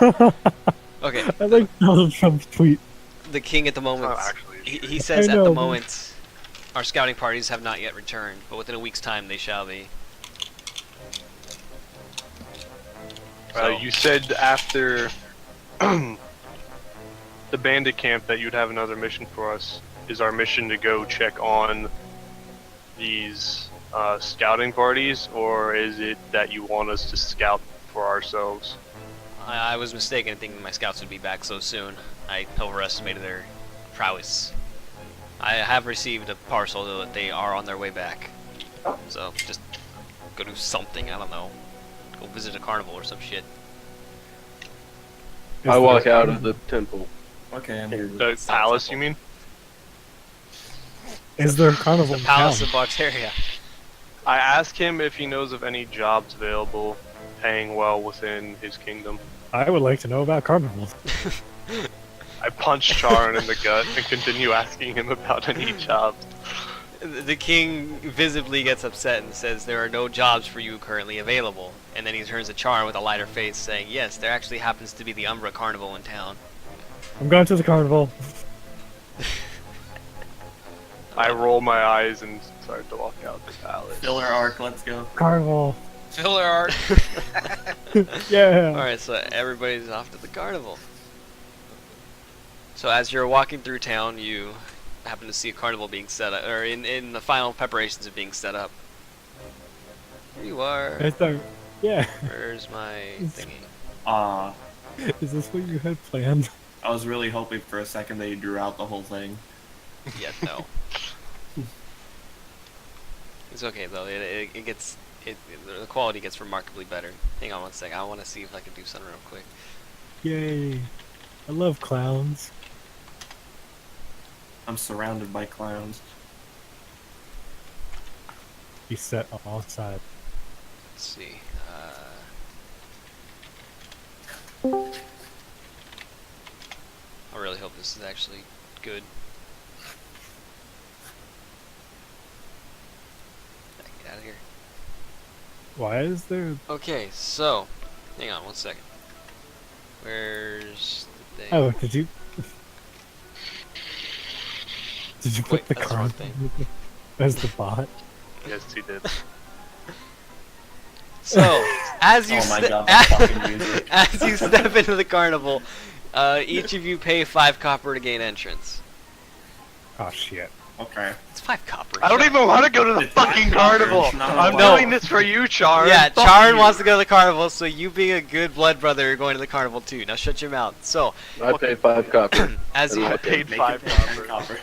Okay, I like Donald Trump's tweet. the king at the It's moment, not actually a he shoot. says I at the know, moment, our scouting parties have not yet returned, but within a week's time they shall be. So, You said after the bandit camp that you'd have another mission for us. Is our mission to go check on these scouting parties, or is it that you want us to scout for ourselves? I was mistaken in thinking my scouts would be back so soon. I overestimated their prowess. I have received a parcel though that they are on their way back. So just go do something, I don't know. Go visit a carnival or some shit. I walk out of the temple. Okay, I'm here. The palace, you mean? Is there a carnival The in Palace town? of Boxeria. I asked him if he knows of any jobs available paying well within his kingdom. I would like to know about carnivals. I punch Charon in the gut and continue asking him about any jobs. The king visibly gets upset and says there are no jobs for you currently available. And then he turns to Charon with a lighter face saying, yes, there actually happens to be the Umbra Carnival in town. I'm going to the carnival. I roll my eyes and start to walk out the palace. Filler arc, let's go. Carnival. Filler art. Yeah. Alright, so everybody's off to the carnival. So as you're walking through town, you happen to see a carnival being set up, or in the final preparations of being set up. Here you are. I thought, yeah. Where's my thingy? Is this what you had planned? I was really hoping for a second that you drew out the whole thing. Yeah, no. It's okay though. It gets the quality gets remarkably better. Hang on one second. I want to see if I can do something real quick. Yay. I love clowns. I'm surrounded by clowns. He's set on all sides. Let's see. I really hope this is actually good. Get out of here. Why is there... Okay, so hang on one second. Where's the thing? Oh, did you... Did you put Wait, the that's the wrong carnival as the bot? Yes, he did. So as you Oh my god, that fucking music. as you step into the carnival, each of you pay 5 copper to gain entrance. Oh shit. Okay. It's 5 copper. I don't even want to go to the It's not fucking proper, carnival. it's not I'm allowed. doing this for you, Charon. Yeah, Fuck Charon you. wants to go to the carnival, so you being a good blood brother are going to the carnival too. Now shut your mouth. So I paid 5 copper. as you I paid Make 5 it 10 copper. copper.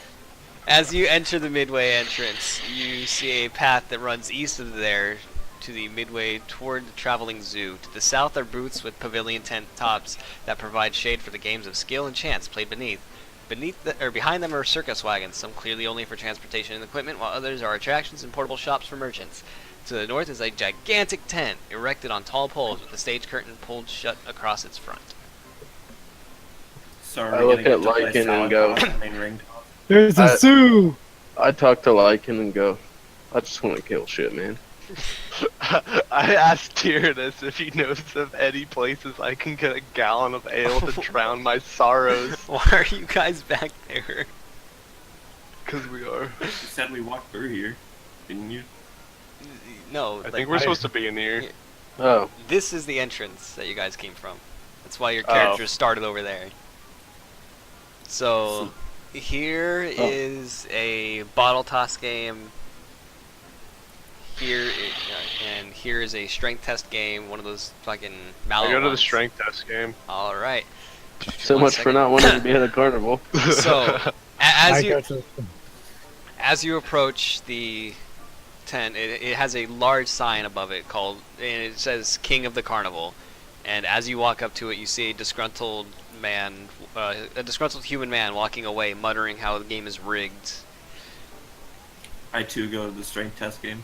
As you enter the midway entrance, you see a path that runs east of there to the midway toward the traveling zoo. To the south are booths with pavilion tent tops that provide shade for the games of skill and chance played beneath. Behind them are circus wagons, some clearly only for transportation and equipment, while others are attractions and portable shops for merchants. To the north is a gigantic tent erected on tall poles with the stage curtain pulled shut across its front. So are I we look gonna at get to play Lycan and salad go- toss and main ring toss? There's a I- zoo! I talk to Lycan and go, I just want to kill shit, man. I asked Tyrannus if he knows of any places I can get a gallon of ale to drown my sorrows. Why are you guys back there? Because we are. You said we walked through here, didn't you? No, I think we're supposed to be in here. Oh, This is the entrance that you guys came from. That's why your Oh. characters started over there. So here is a bottle toss game. And here is a strength test game. One of those fucking mallow I go to the ones. strength test game. All right. so One much for second. not wanting to be at a carnival. So I as you got to... as you approach the tent, it has a large sign above it and it says King of the Carnival. And as you walk up to it, you see a disgruntled human man walking away, muttering how the game is rigged. I too go to the strength test game.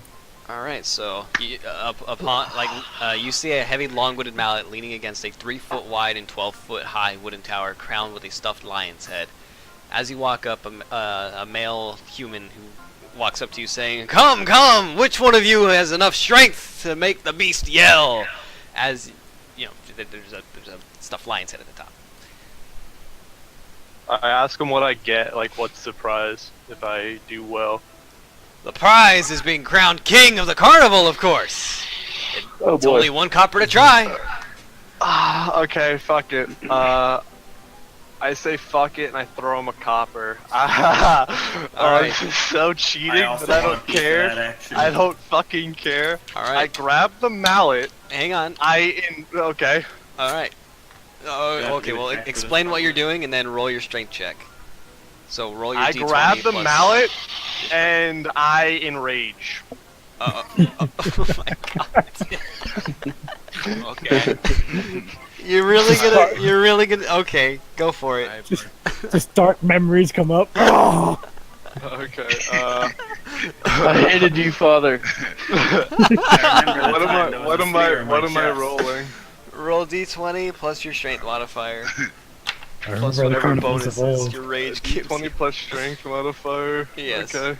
All right, so you see a heavy, long-wooden mallet leaning against a 3-foot wide and 12-foot high wooden tower crowned with a stuffed lion's head. As you walk up, a male human who walks up to you saying, "Come, come! Which one of you has enough strength to make the beast yell?" As you know, there's a stuffed lion's head at the top. I ask him what I get, like what's the prize if I do well. The prize is being crowned king of the carnival, of course. Oh It's boy. only 1 copper to try. Okay, fuck it. I say fuck it and I throw him a copper. Alright. This is so cheating, I also but I want a don't piece of care. that action. I don't fucking care. All I right, grab the mallet. hang on. Okay. All right. Oh, Yeah, okay. give it Well, back to explain the- what you're doing and then roll your strength check. So roll your I d20 grab the plus- mallet and I enrage. Oh my god. Okay. You're really gonna. Okay, go for it. Just dark memories come up. Oh! Okay. I hated you, father. What am I rolling? Roll d20 plus your strength modifier I plus remember the whatever carnivals of bonuses old. your rage gives 20 you. plus strength modifier. Yes. Okay.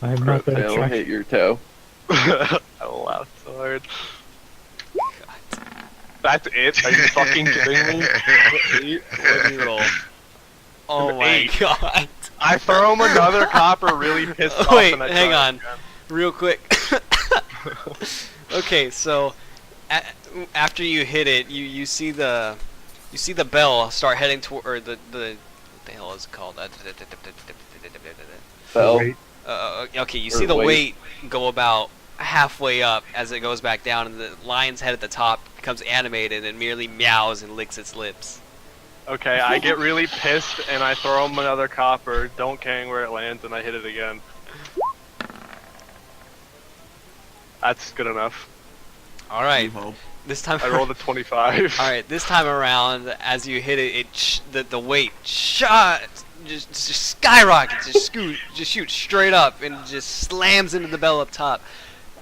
I am not I gonna don't try. hate your toe. I laughed so hard. That's it? Are you fucking kidding me? What do you roll? Oh An my 8. god. I throw him another copper, really pissed off. Wait, and I hang try on. again. Real quick. Okay, so after you hit it, you see the bell start heading toward, or the what the hell is it called? Fell. Wait, Okay, you Or see the weight. weight go about halfway up as it goes back down, and the lion's head at the top becomes animated and merely meows and licks its lips. Okay, I get really pissed and I throw him another copper, don't care where it lands, and I hit it again. That's good enough. All right, You hope. this time. I rolled a 25. All right, this time around, as you hit it, the weight shot just skyrockets, just shoots straight up and just slams into the bell up top.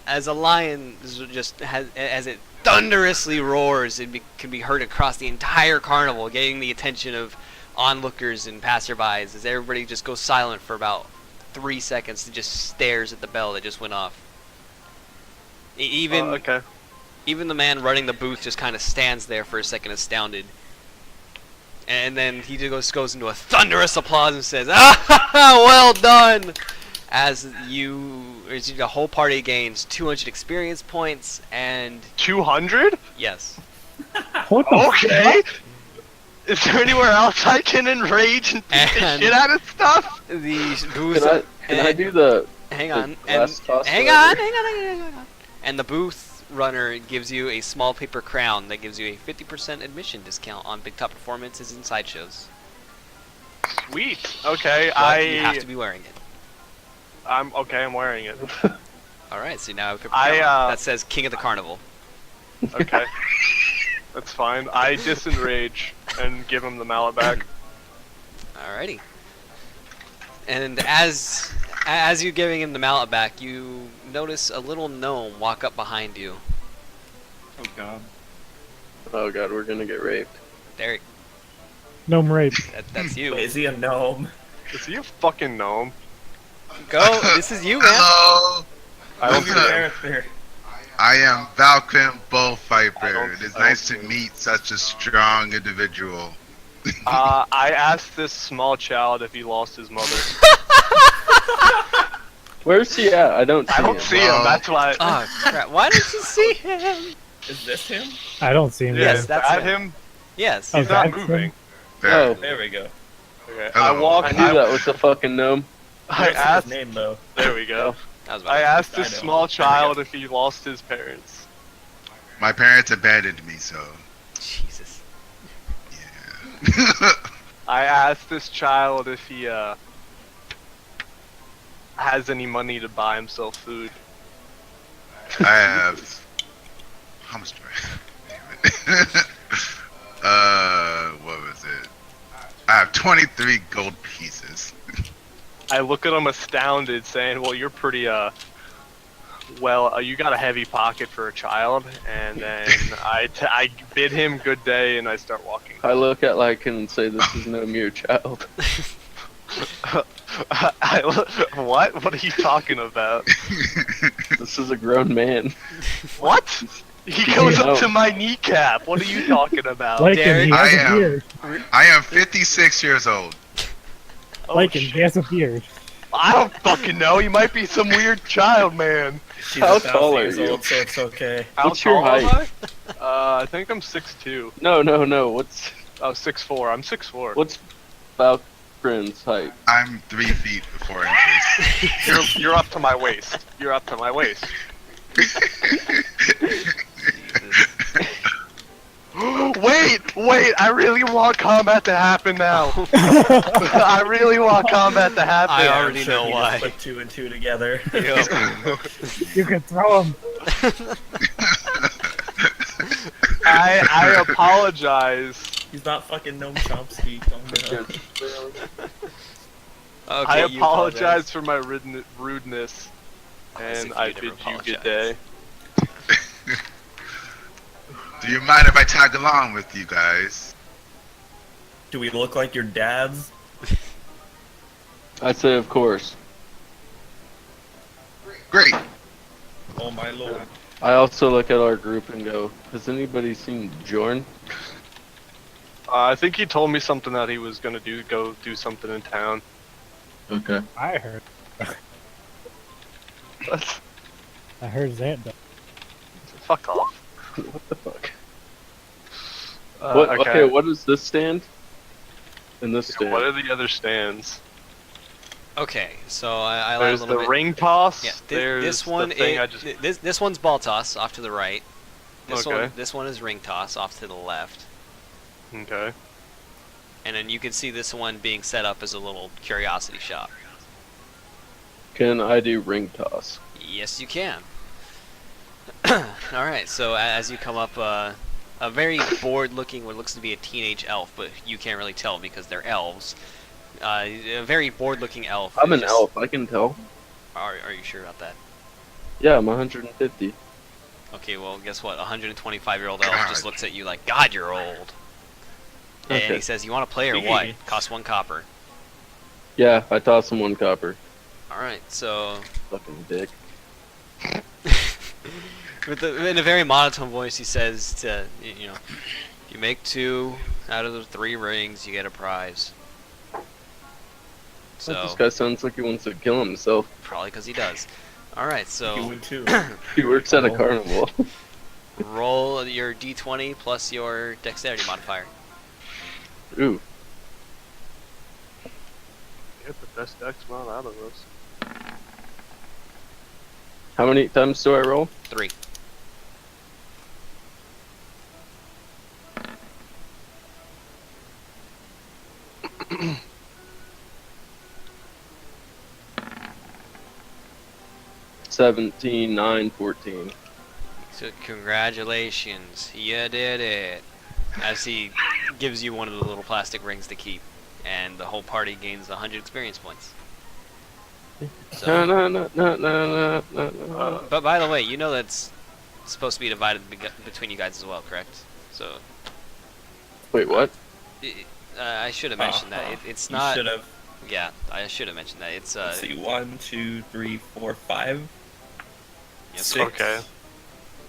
As a lion as it thunderously roars, it can be heard across the entire carnival, getting the attention of onlookers and passerbys as everybody just goes silent for about 3 seconds and just stares at the bell that just went off. Even Okay. even the man running the booth just kind of stands there for a second, astounded. And then he just goes into a thunderous applause and says, "Ah, well done!" As the whole party gains 200 experience points and 200? yes. what the Okay! Is there anywhere else I can enrage and beat the And- shit out of stuff? The booth. Can I do the? Hang the on. And last toss hang whatever? on. Hang on. And the booth runner gives you a small paper crown that gives you a 50% admission discount on big top performances and sideshows. Sweet. Okay, But you have to be wearing it. I'm wearing it. All right, so now I, that says King of the Carnival. Okay. That's fine. I disenrage and give him the mallet back. Alrighty. And as you giving him the mallet back, you notice a little gnome walk up behind you. Oh god. Oh god, we're gonna get raped. Derek, gnome rape? that's you. Wait, is he a gnome? Is he a fucking gnome? Go. This is you, man. Hello, I don't Who's see your him. character? I am Valkyrie I Bullfighter. don't- It is I don't nice to see him. meet such a strong individual. I asked this small child if he lost his mother. Where's he at? I don't see I don't him. see him, that's why. Oh crap! Why didn't you see him? Is this him? I don't see him. Yeah, Yes, is that's that him. him? Yes. Oh, He's not that's moving. him? There. Oh, There we go. Okay. Hello. I walk. I knew that was the fucking gnome. I What's asked. his name though. There we go. That was about I it. asked I this know. small There we child go. if he lost his parents. My parents abandoned me, so Jesus. yeah. I asked this child if he has any money to buy himself food. I have. How much do I have? What was it? I have 23 gold pieces. I look at him astounded, saying, "Well, you're pretty you got a heavy pocket for a child." And then I bid him good day, and I start walking. I look at Lycan and say, "This is no mere child." What? What are you talking about? This is a grown man. What? He goes up to my kneecap. What are you talking about? Lycan, Derek, he has I a am. beard. I am 56 years old. Oh, Lycan, shit. he has a beard. I don't fucking know. He might be some weird child, man. She's How 1,000 tall are years you? old, so it's okay. How What's your tall am height? I? I think I'm 6'2". No. What's Oh, 6'4". I'm 6'4". what's Valkyrin's height? I'm 3 feet 4 inches. You're up to my waist. You're up to my waist. Wait! I really want combat to happen now. I really want combat to happen. I already I'm sure know he why. just put 2 and 2 together. You can throw him. I apologize. He's not fucking Noam Chomsky. Calm down. Okay, I you apologize for my rudeness, As and if I you bid never you good apologized. day. Do you mind if I tag along with you guys? Do we look like your dads? I'd say, of course. Great. Oh my lord. I also look at our group and go, has anybody seen Jorn? I think he told me something that he was gonna go do something in town. Okay. I heard. I heard Zant. Fuck off. What the fuck? Okay, what is this stand? And this stand. What are the other stands? Okay, so I lied a There's little the bit. ring toss. Yeah, There's this one the thing is this one's ball toss off to the right. Okay. This one is ring toss off to the left. Okay. And then you can see this one being set up as a little curiosity shop. Can I do ring toss? Yes, you can. Alright, so as you come up, a very bored-looking, what looks to be a teenage elf, but you can't really tell because they're elves. A very bored-looking elf. I'm who an just- elf, I can tell. Are you sure about that? Yeah, I'm 150. Okay, well, guess what? A 125-year-old elf just looks at you like, God, you're old. And Okay. he says, you want to play or what? Costs 1 copper. Yeah, I toss him 1 copper. Alright, so... Fucking dick. in a very monotone voice, he says to, you know, if you make 2 out of the 3 rings, you get a prize. This So, guy sounds like he wants to kill himself. probably because he does. Alright, You so would too. He works at a carnival. roll your d20 plus your dexterity modifier. Ooh. Get the best X mod out of this. How many times do I roll? 3. Seventeen, 9, 14. So congratulations, you did it. As he gives you one of the little plastic rings to keep, and the whole party gains 100 experience points. No, So, no, no, no, no, no, no. but by the way, you know that's supposed to be divided between you guys as well, correct? So, Wait, what? I should have mentioned that. It's You not. should have. Yeah, I should have mentioned that. It's Let's see. 1, 2, 3, 4, 5. Yes. 6. Okay.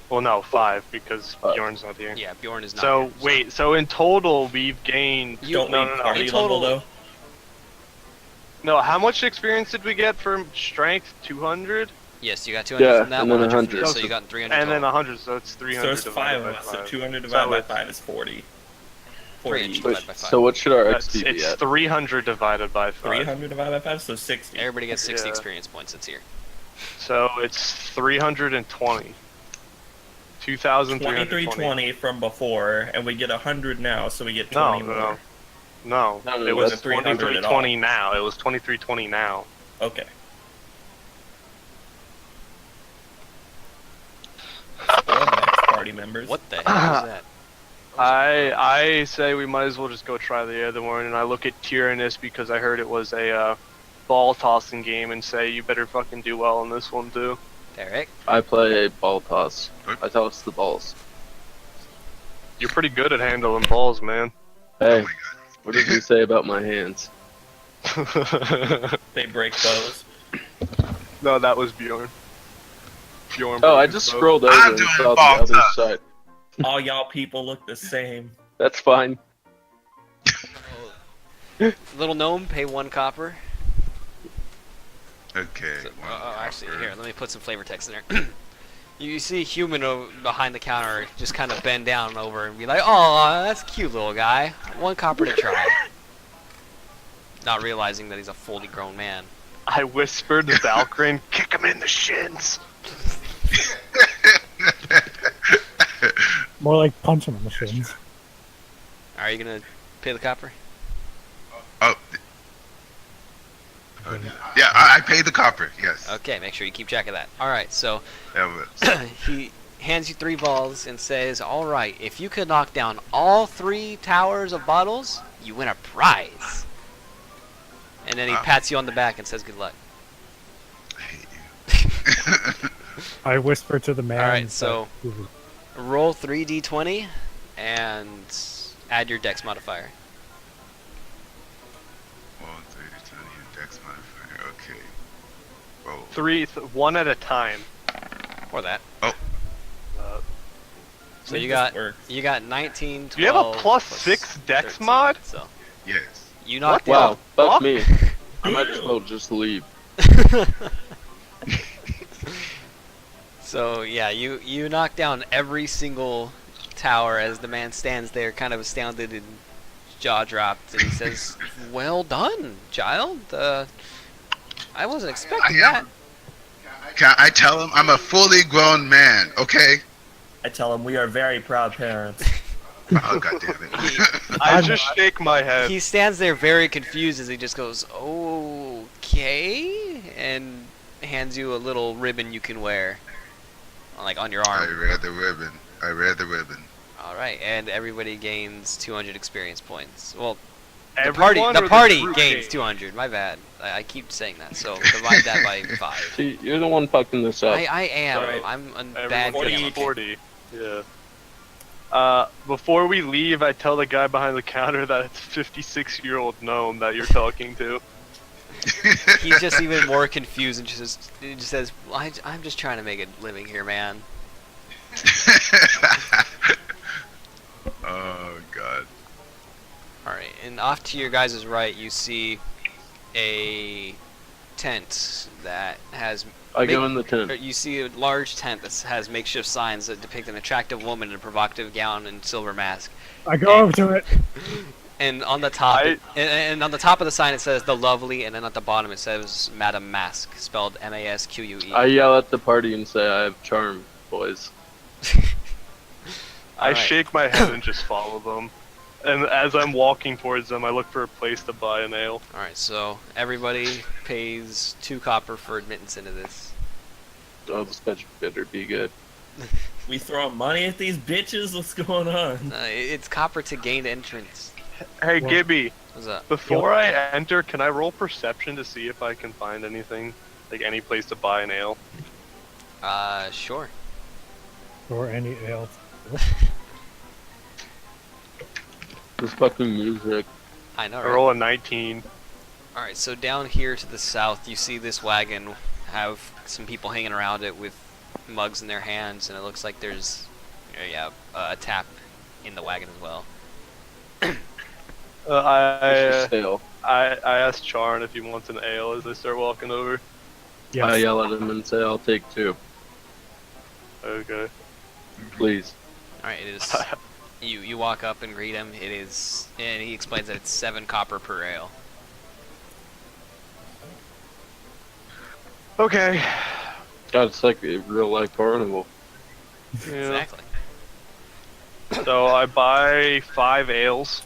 Well, no, 5 because Five. Bjorn's not here. Yeah, Bjorn is not. So here, wait, so in total we've gained. Don't no, leave no, no. party In total- level though. No, how much experience did we get from strength? 200, Yes, you got 200 Yeah, from that, and then 100 from 100. this, so you got 300 and then total. 100. So it's 300. So it's 5 divided of by us. So 5. 200 divided by it's- 5 is 40. 300 40. divided by 5. So what should our That's, XP be it's at? 300 divided by 5. 300 divided by 5, so 60. Everybody gets 60 Yeah. experience points. It's here. So it's 320. 2,320. 2320 from before, and we get 100 now, so we get No, 20 no, more. no. No, It was that's 300 at all. 2320 now. It was 2320 now. Okay. Well, next party members. What the hell is that? I say we might as well just go try the other one, and I look at Tyrannus because I heard it was a ball tossing game, and say you better fucking do well in this one too. Derek? I play a ball toss. I toss the balls. You're pretty good at handling balls, man. Hey, Oh my what did you say about my hands? They break those. No, that was Bjorn. Bjorn. Oh, broke I his just boat. scrolled over I'm and doing saw the ball other time. side. All y'all people look the same. That's fine. Little gnome, pay 1 copper. Okay. So, one actually, copper. here, let me put some flavor text in there. You see a human behind the counter just kind of bend down over and be like, "Oh, that's a cute little guy. 1 copper to try." Not realizing that he's a fully grown man. I whispered to Valkyrie, kick him in the shins. More like punch him in the shins. Are you gonna pay the copper? Oh. Yeah, I paid the copper. Yes. Okay, make sure you keep track of that. All right, so That was. he hands you 3 balls and says, "All right, if you could knock down all 3 towers of bottles, you win a prize." And then he Wow. pats you on the back and says, "Good luck." I hate you. I whisper to the man. Alright, that so- he was- Roll 3d20 and add your dex modifier. 1, 3, 20, dex modifier. Okay. Roll. 1 at a time. Or that. Uh, So Make you this got work. 19, 12, Do you have a plus plus 6 dex 13. mod? So Yes. you knocked Wow, fuck fuck? me. I might as well just leave. So yeah, you knock down every single tower as the man stands there, kind of astounded and jaw dropped, and he says, "Well done, child. I wasn't expecting that." Can I tell him I'm a fully grown man? Okay. I tell them we are very proud parents. Oh god damn it. I just shake my head. He stands there very confused as he just goes, "Okay," and hands you a little ribbon you can wear, like on your I arm. read the ribbon. I read the ribbon. All right, and everybody gains 200 experience points. Well, Everyone the or party group gains gains? 200. My bad. I keep saying that. So divide that by 5. See, you're the one fucking this up. I am. Sorry. I'm a Everyone bad What do gets you DM. think? 40. Yeah. Before we leave, I tell the guy behind the counter that it's a 56-year-old gnome that you're talking to. He's just even more confused and he just says, well, "I'm just trying to make a living here, man." Oh god. All right, and off to your guys' right, you see a tent that has. I go make- in the tent. or You see a large tent that has makeshift signs that depict an attractive woman in a provocative gown and silver mask. I go over to it. And on the top, I- and on the top of the sign it says "The Lovely," and then at the bottom it says "Madam Mask," spelled M-A-S-Q-U-E. I yell at the party and say I have charm, boys. I Alright. shake my head and just follow them. And as I'm walking towards them, I look for a place to buy an ale. All right, so everybody pays 2 copper for admittance into this. Oh, this bitch better be good. We throwing money at these bitches? What's going on? It's copper to gain entrance. Hey, Well- Gibby, What's up? before I enter, can I roll perception to see if I can find anything? Like any place to buy an ale? Sure. Or any else. This fucking music. I know, I right? roll a 19. All right, so down here to the south, you see this wagon have some people hanging around it with mugs in their hands, and it looks like there's, a tap in the wagon as well. It's stale. I asked Charn if he wants an ale as I start walking over. Yes. I yell at him and say I'll take 2, Okay. please. All right, it is. You walk up and greet him. It is, and he explains that it's 7 copper per ale. Okay. God, it's like a real life carnival. Yeah. Exactly. So I buy 5 ales.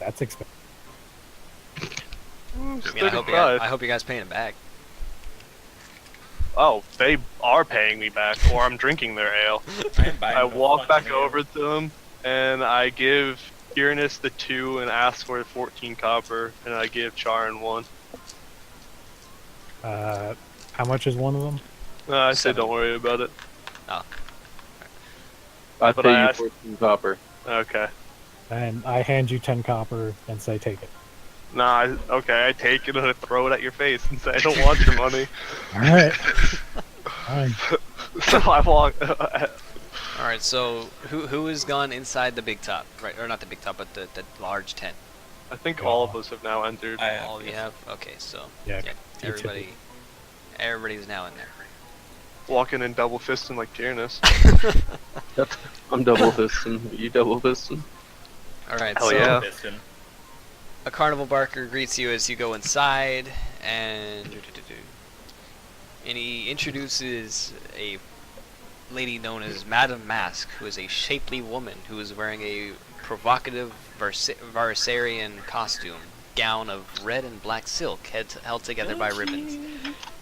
That's expensive. I mean, Stick at 5. I hope you guys paying it back. Oh, they are paying me back, or I'm drinking their ale. I walk back over to them, and I give Uranus the 2 and ask for 14 copper, and I give Charn 1. How much is one of them? I say 7. don't worry about it. I But pay I you asked- 14 copper. Okay. And I hand you 10 copper and say take it. Nah, okay, I take it and I throw it at your face and say I don't want your money. Alright. Fine. So I walk. All right. So who has gone inside the big top? Right, or not the big top, but the large tent. I think all of us have now entered. All you have. Okay. So Yeah. you everybody's now in there. Walking in double fisting like Tyrannus. I'm double fisting. You double fisting? All right. Hell so yeah. a carnival barker greets you as you go inside, and he introduces a lady known as Madame Mask, who is a shapely woman who is wearing a provocative Varsarian costume, gown of red and black silk held together by ribbons.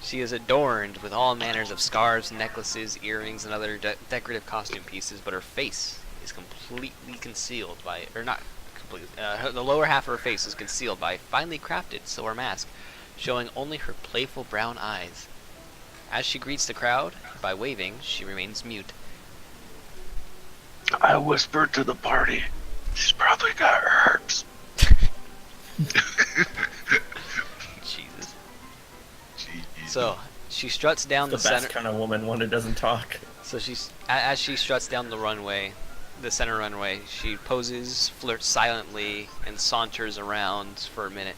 She is adorned with all manners of scarves, necklaces, earrings, and other decorative costume pieces, but her face is completely concealed by, or not completely, the lower half of her face is concealed by a finely crafted silver mask, showing only her playful brown eyes. As she greets the crowd by waving, she remains mute. I whispered to the party. She's probably got herbs. Jesus. Jeez. So she struts down The the best center. kind of woman, one who doesn't talk. So as she struts down the runway, the center runway, she poses, flirts silently, and saunters around for a minute,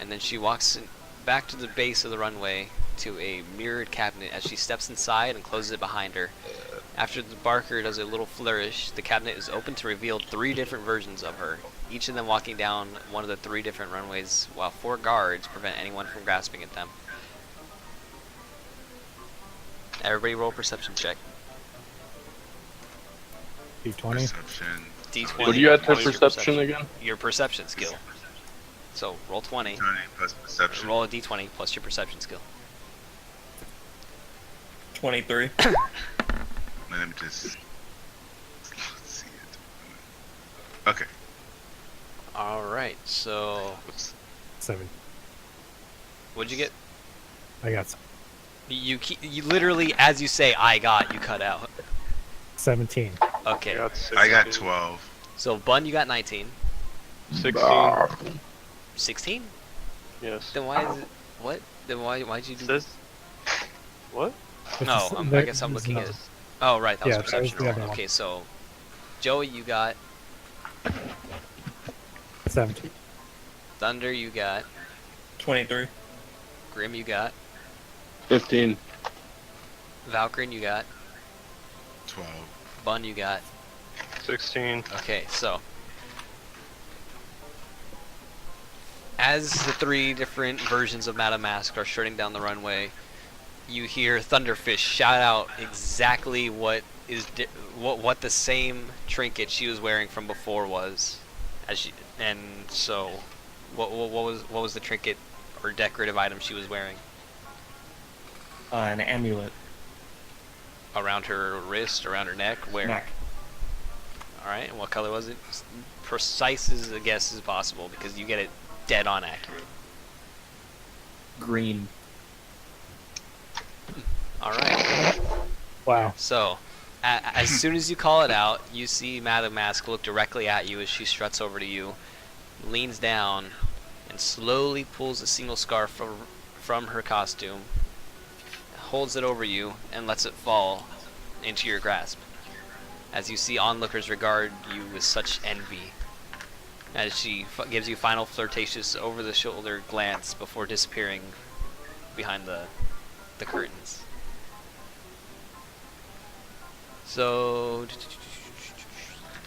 and then she walks back to the base of the runway to a mirrored cabinet as she steps inside and closes it behind her. After the barker does a little flourish, the cabinet is open to reveal 3 different versions of her, each of them walking down one of the 3 different runways, while 4 guards prevent anyone from grasping at them. Everybody roll a perception check. D20. Perception. D20. What do you add to 20 perception again? Your perception skill. So roll 20. 20 plus perception. Roll a d20 plus your perception skill. 23. Let him just. Let's see it. Okay. Alright, so Whoops. 7. what'd you get? I got You literally, as you say I got, you cut out. 17. Okay, I got 12. so Bun, you got 19. 16. 16? Yes. Then why is it, what? Then why'd you do Says. What? No, I guess I'm looking at it. Oh, right, that was Yeah, that was perception the roll. other one. Okay, so Joey, you got 17. Thunder, you got 23. Grim, you got 15. Valkyrin, you got 12. Bun, you got 16. Okay, so as the 3 different versions of Madame Mask are shutting down the runway, you hear Thunderfish shout out exactly what is what the same trinket she was wearing from before was, and so what was the trinket or decorative item she was wearing An amulet. around her wrist, around her neck, where? Neck. All right, and what color was it? Precise as a guess as possible because you get it dead on accurate. Green. All right. Wow. So, as soon as you call it out, you see Madame Mask look directly at you as she struts over to you, leans down, and slowly pulls a single scarf from her costume, holds it over you, and lets it fall into your grasp. As you see onlookers regard you with such envy, as she gives you final flirtatious over-the-shoulder glance before disappearing behind the curtains. So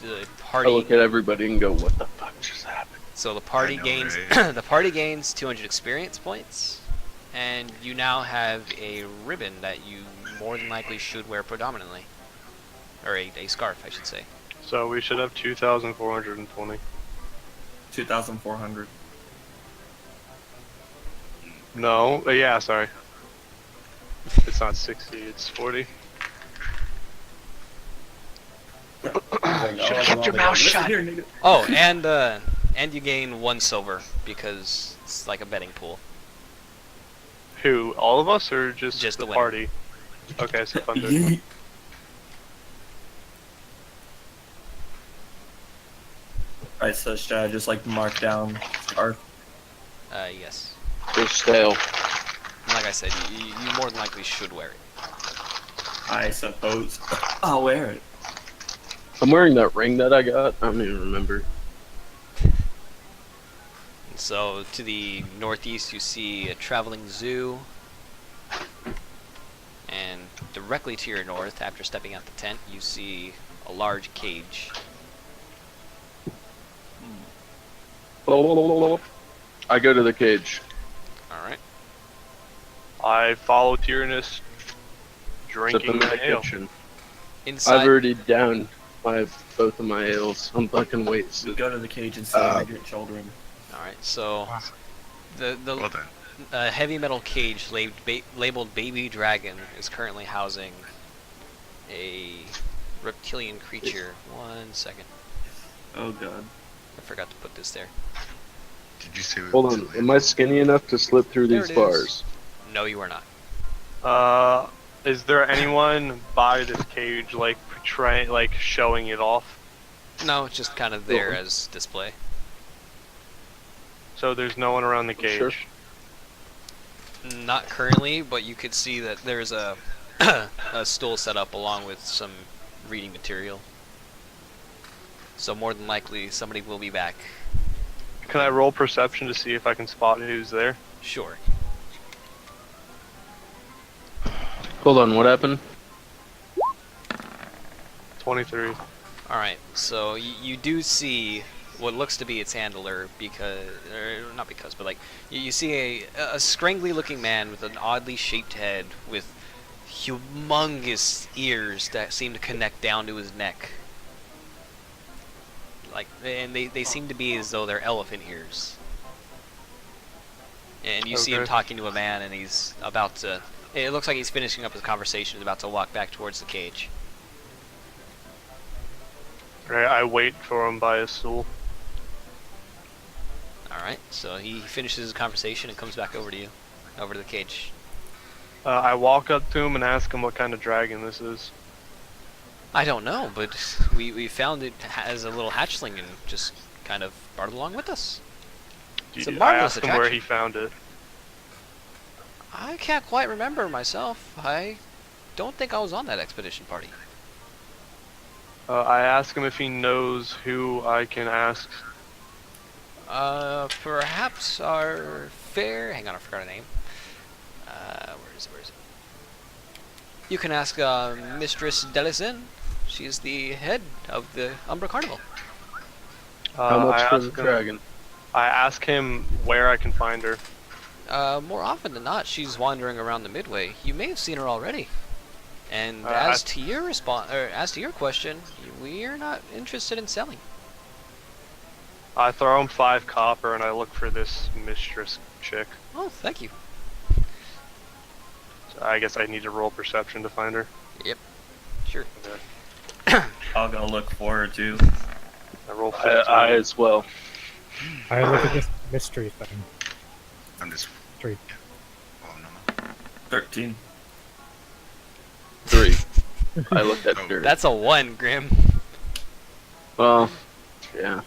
the I party. look at everybody and go, what the fuck just happened? So the party I know, gains right? the party gains 200 experience points, and you now have a ribbon that you more than likely should wear predominantly, or a scarf, I should say. So we should have 2,420. 2,400. No, yeah, sorry. It's not 60, it's 40. Should've kept your mouth shut. Oh, and you gain 1 silver because it's like a betting pool. Who? All of us or just Just the the winner. party? Okay, so Thunder. Alright, so should I just like mark down scarf? Yes. They're stale. Like I said, you more than likely should wear it. I suppose I'll wear it. I'm wearing that ring that I got. I don't even remember. So to the northeast, you see a traveling zoo, and directly to your north, after stepping out the tent, you see a large cage. I go to the cage. All right. I follow Tyrannus, Except drinking I'm in the the ale. kitchen. Inside. I've already downed both of my ales. I'm fucking We wasted. go to the cage and celebrate children. All right. So the Well then. heavy metal cage labeled Baby Dragon is currently housing a reptilian creature. 1 second. Oh god. I forgot to put this there. Did you say? Hold on. Am I skinny enough to slip through There these it is. bars? No, you are not. Is there anyone by this cage, like, portraying, like, showing it off? No, it's just kind of there Cool. as display. So there's no one around the cage. Sure. Not currently, but you could see that there's a a stool set up along with some reading material. So more than likely, somebody will be back. Can I roll perception to see if I can spot who's there? Sure. Hold on. What happened? 23. Alright, so you do see what looks to be its handler but like, you see a scrangly looking man with an oddly shaped head with humongous ears that seem to connect down to his neck. Like, and they seem to be as though they're elephant ears. And you see him Okay. talking to a man, and he's about to... It looks like he's finishing up his conversation, he's about to walk back towards the cage. Right, I wait for him by a stool. Alright, so he finishes his conversation and comes back over to you. Over to the cage. I walk up to him and ask him what kind of dragon this is. I don't know, but we found it as a little hatchling and just kind of brought it along with us. It's a I marvelous asked him where attraction. he found it. I can't quite remember myself. I don't think I was on that expedition party. I ask him if he knows who I can ask. Perhaps our fair... Hang on, I forgot her name. Where is it? You can ask Mistress Delison. She's the head of the Umbra Carnival. How much I for ask the him- dragon? I ask him where I can find her. More often than not, she's wandering around the Midway. You may have seen her already. And I- as to your question, we are not interested in selling. I throw him 5 copper and I look for this mistress chick. Oh, thank you. So I guess I need to roll perception to find her. Sure. I'll go look for her too. I roll 15. I as well. I look at this mystery thing. I'm just. Three. Oh no. 13. 3. I looked at Oh. dirt. That's a 1, Grim. Well, yeah.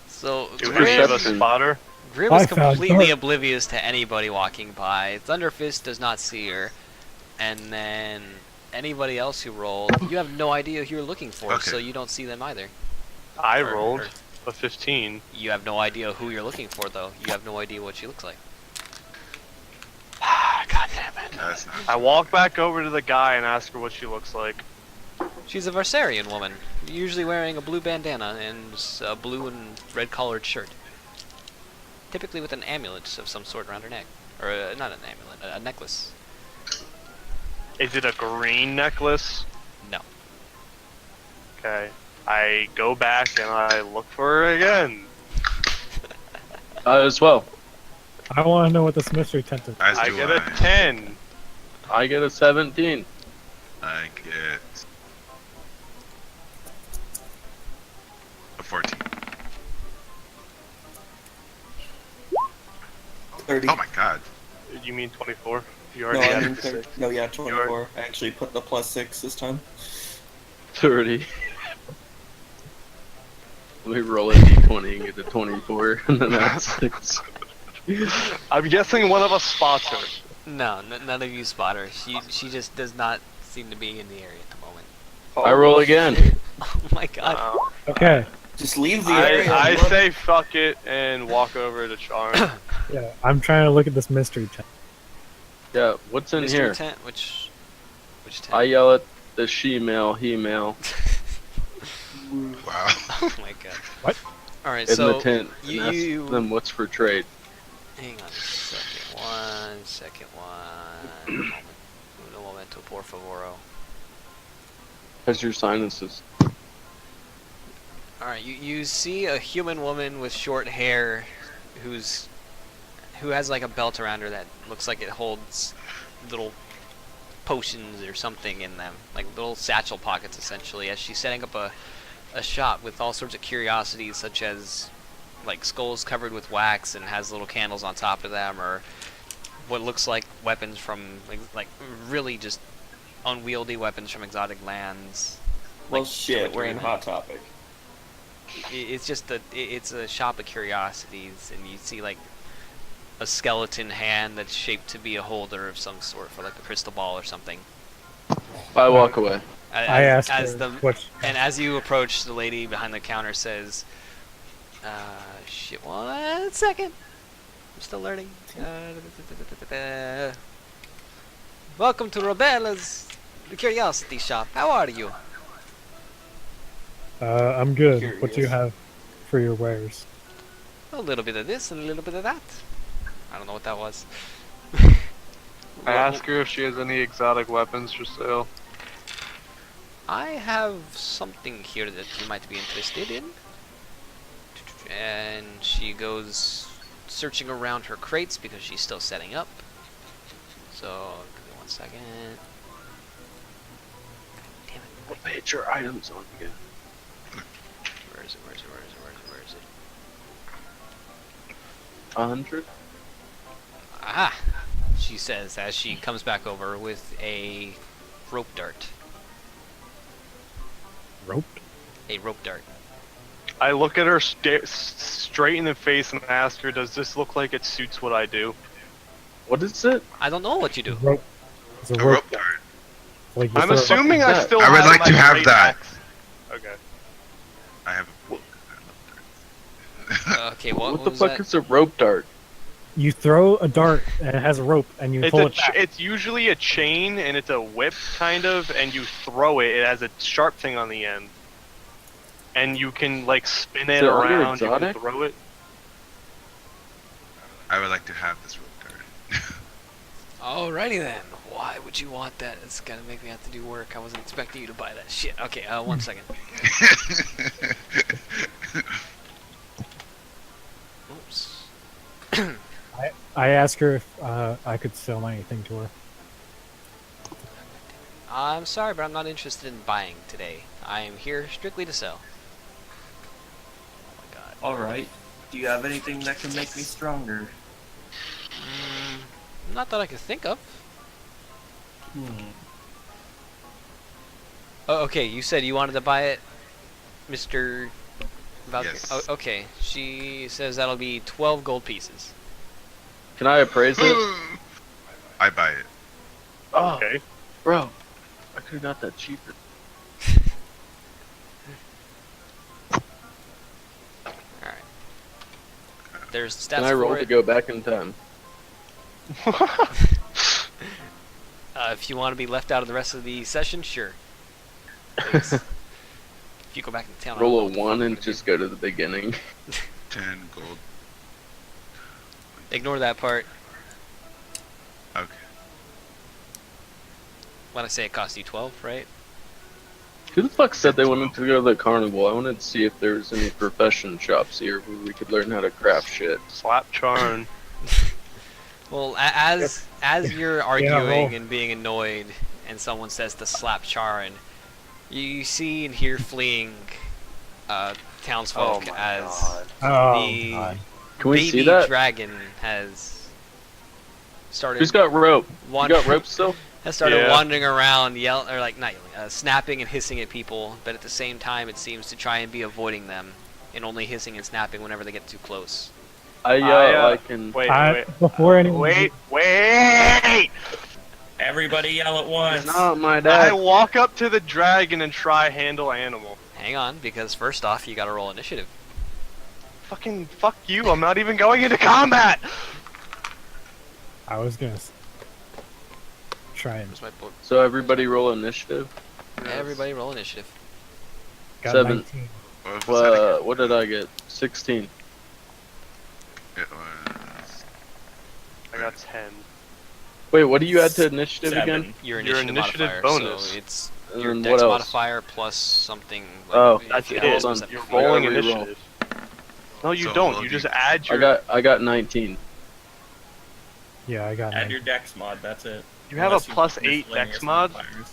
So Do any of us Perception. spot her? Grim I is found completely her. oblivious to anybody walking by. Thunderfist does not see her. And then anybody else who rolled, you have no idea who you're looking for, Okay. so you don't see them either. I Or- rolled or- a 15. You have no idea who you're looking for, though. You have no idea what she looks like. God damn it. That's not. I walk back over to the guy and ask her what she looks like. She's a Varsarian woman, usually wearing a blue bandana and a blue and red collared shirt. Typically with an amulet of some sort around her neck. Or not an amulet, a necklace. Is it a green necklace? No. Okay. I go back and I look for her again. As well. I want to know what this mystery tent is. As I do get a 10. I get a 17. I get a 14. 30. Oh my god. You mean 24? You No, already I had mean it. 30. No, yeah, 24. I actually put the +6 this time. 30. Let me roll a d20 and get a 24, and then add 6. I'm guessing one of us spots her. No, none of you spot her. She just does not seem to be in the area at the moment. I roll again. Oh my god. Wow. Okay. Just leave the area. I look. say fuck it and walk over to Charm. Yeah, I'm trying to look at this mystery tent. Yeah, what's in Mystery here? tent? Which tent? I yell at the she-male, he-male Wow. Oh my god. What? Alright, in so the tent you- and ask you- them what's for trade. hang on a second. One second. Moment. Un momento, por favor. How's your sinuses? Alright, you see a human woman with short hair who has like a belt around her that looks like it holds little potions or something in them, like little satchel pockets essentially, as she's setting up a shop with all sorts of curiosities such as like skulls covered with wax and has little candles on top of them, or what looks like weapons from like really just unwieldy weapons from exotic lands. Well, like shit, we're in Twitter. Hot Topic. It's just it's a shop of curiosities, and you see like a skeleton hand that's shaped to be a holder of some sort for like a crystal ball or something. I walk away. I asked as her the what. and as you approach, the lady behind the counter says, shit, 1 second. I'm still learning. Welcome to Robella's Curiosity Shop. How are you? I'm good. What do you Curious. have for your wares? A little bit of this and a little bit of that. I don't know what that was. I ask her if she has any exotic weapons for sale. I have something here that you might be interested in. And she goes searching around her crates because she's still setting up. So, give me 1 second. Damn it. What page are items on again? Where is it? Where is it? Where is it? Where is it? Where is it? 100? Aha! She says as she comes back over with a rope dart. Rope? A rope dart. I look at her straight in the face and ask her, does this look like it suits what I do? What is it? I don't know what you do. Rope. It's a A rope. rope dart. Like you I'm throw- assuming fuck is I that? still I would have like my to have great that. axe. Okay. I have a book. Okay, what What the was fuck that? is a rope dart? You throw a dart and it has a rope and you pull it back. It's usually a chain and it's a whip kind of, and you throw it. It has a sharp thing on the end, and you can like spin it Is it under around. You can exotic? throw it. I would like to have this rope dart. Alrighty then. Why would you want that? It's gonna make me have to do work. I wasn't expecting you to buy that shit. Okay, 1 second. Oops. I asked her if I could sell anything to her. I'm sorry, but I'm not interested in buying today. I am here strictly to sell. Oh my god. Alright. Do you have anything that can make me stronger? Not that I could think of. Hmm. Oh, okay, you said you wanted to buy it, Mr. Valkyrie. Yes. Oh, okay, she says that'll be 12 gold pieces. Can I appraise it? I buy it. Oh, Okay. bro. I could have got that cheaper. Alright. There's stats Can I roll for to it. go back in time? If you want to be left out of the rest of the session, sure. Please. If you go back into town, I don't know Roll a what the fuck 1 I'm and gonna just go to the beginning. 10 gold. do. Ignore that part. Okay. When I say it cost you 12, right? Who the fuck said they wanted to go to the carnival? I wanted to see if there was any profession shops here where we could learn how to craft shit. Slap Charn. Well, as you're roll. arguing and being annoyed, and someone says to slap Charin, you see and hear fleeing townsfolk Oh my as god. Oh, the God. Can we baby see that? dragon has started Who's got rope? You wander- got rope still? has started Yeah. wandering around, not yelling, snapping and hissing at people, but at the same time it seems to try and be avoiding them, and only hissing and snapping whenever they get too close. I yell. I can. Wait. Before anyone. Wait! Everybody yell at once. It's not my I dad. walk up to the dragon and try handle animal. Hang on, because first off, you gotta roll initiative. Fucking fuck you! I'm not even going into combat. I was gonna try and Where's my book? So everybody roll initiative. Everybody roll initiative. got 7. 19. What was that again? What did I get? 16. It was. I got 10. Wait, what do you add to initiative 7. again? Your Your initiative, initiative modifier, bonus. so it's And your then dex what else? modifier plus something. Like, Oh, if That's you it. have a Hold on. specific You're I gotta rolling reroll. initiative. No, you So don't. what You do just you- add your. I got 19. Yeah, I got Add 19. your dex mod, that's it. You have Unless a plus have 8 miscellaneous dex mod? modifiers.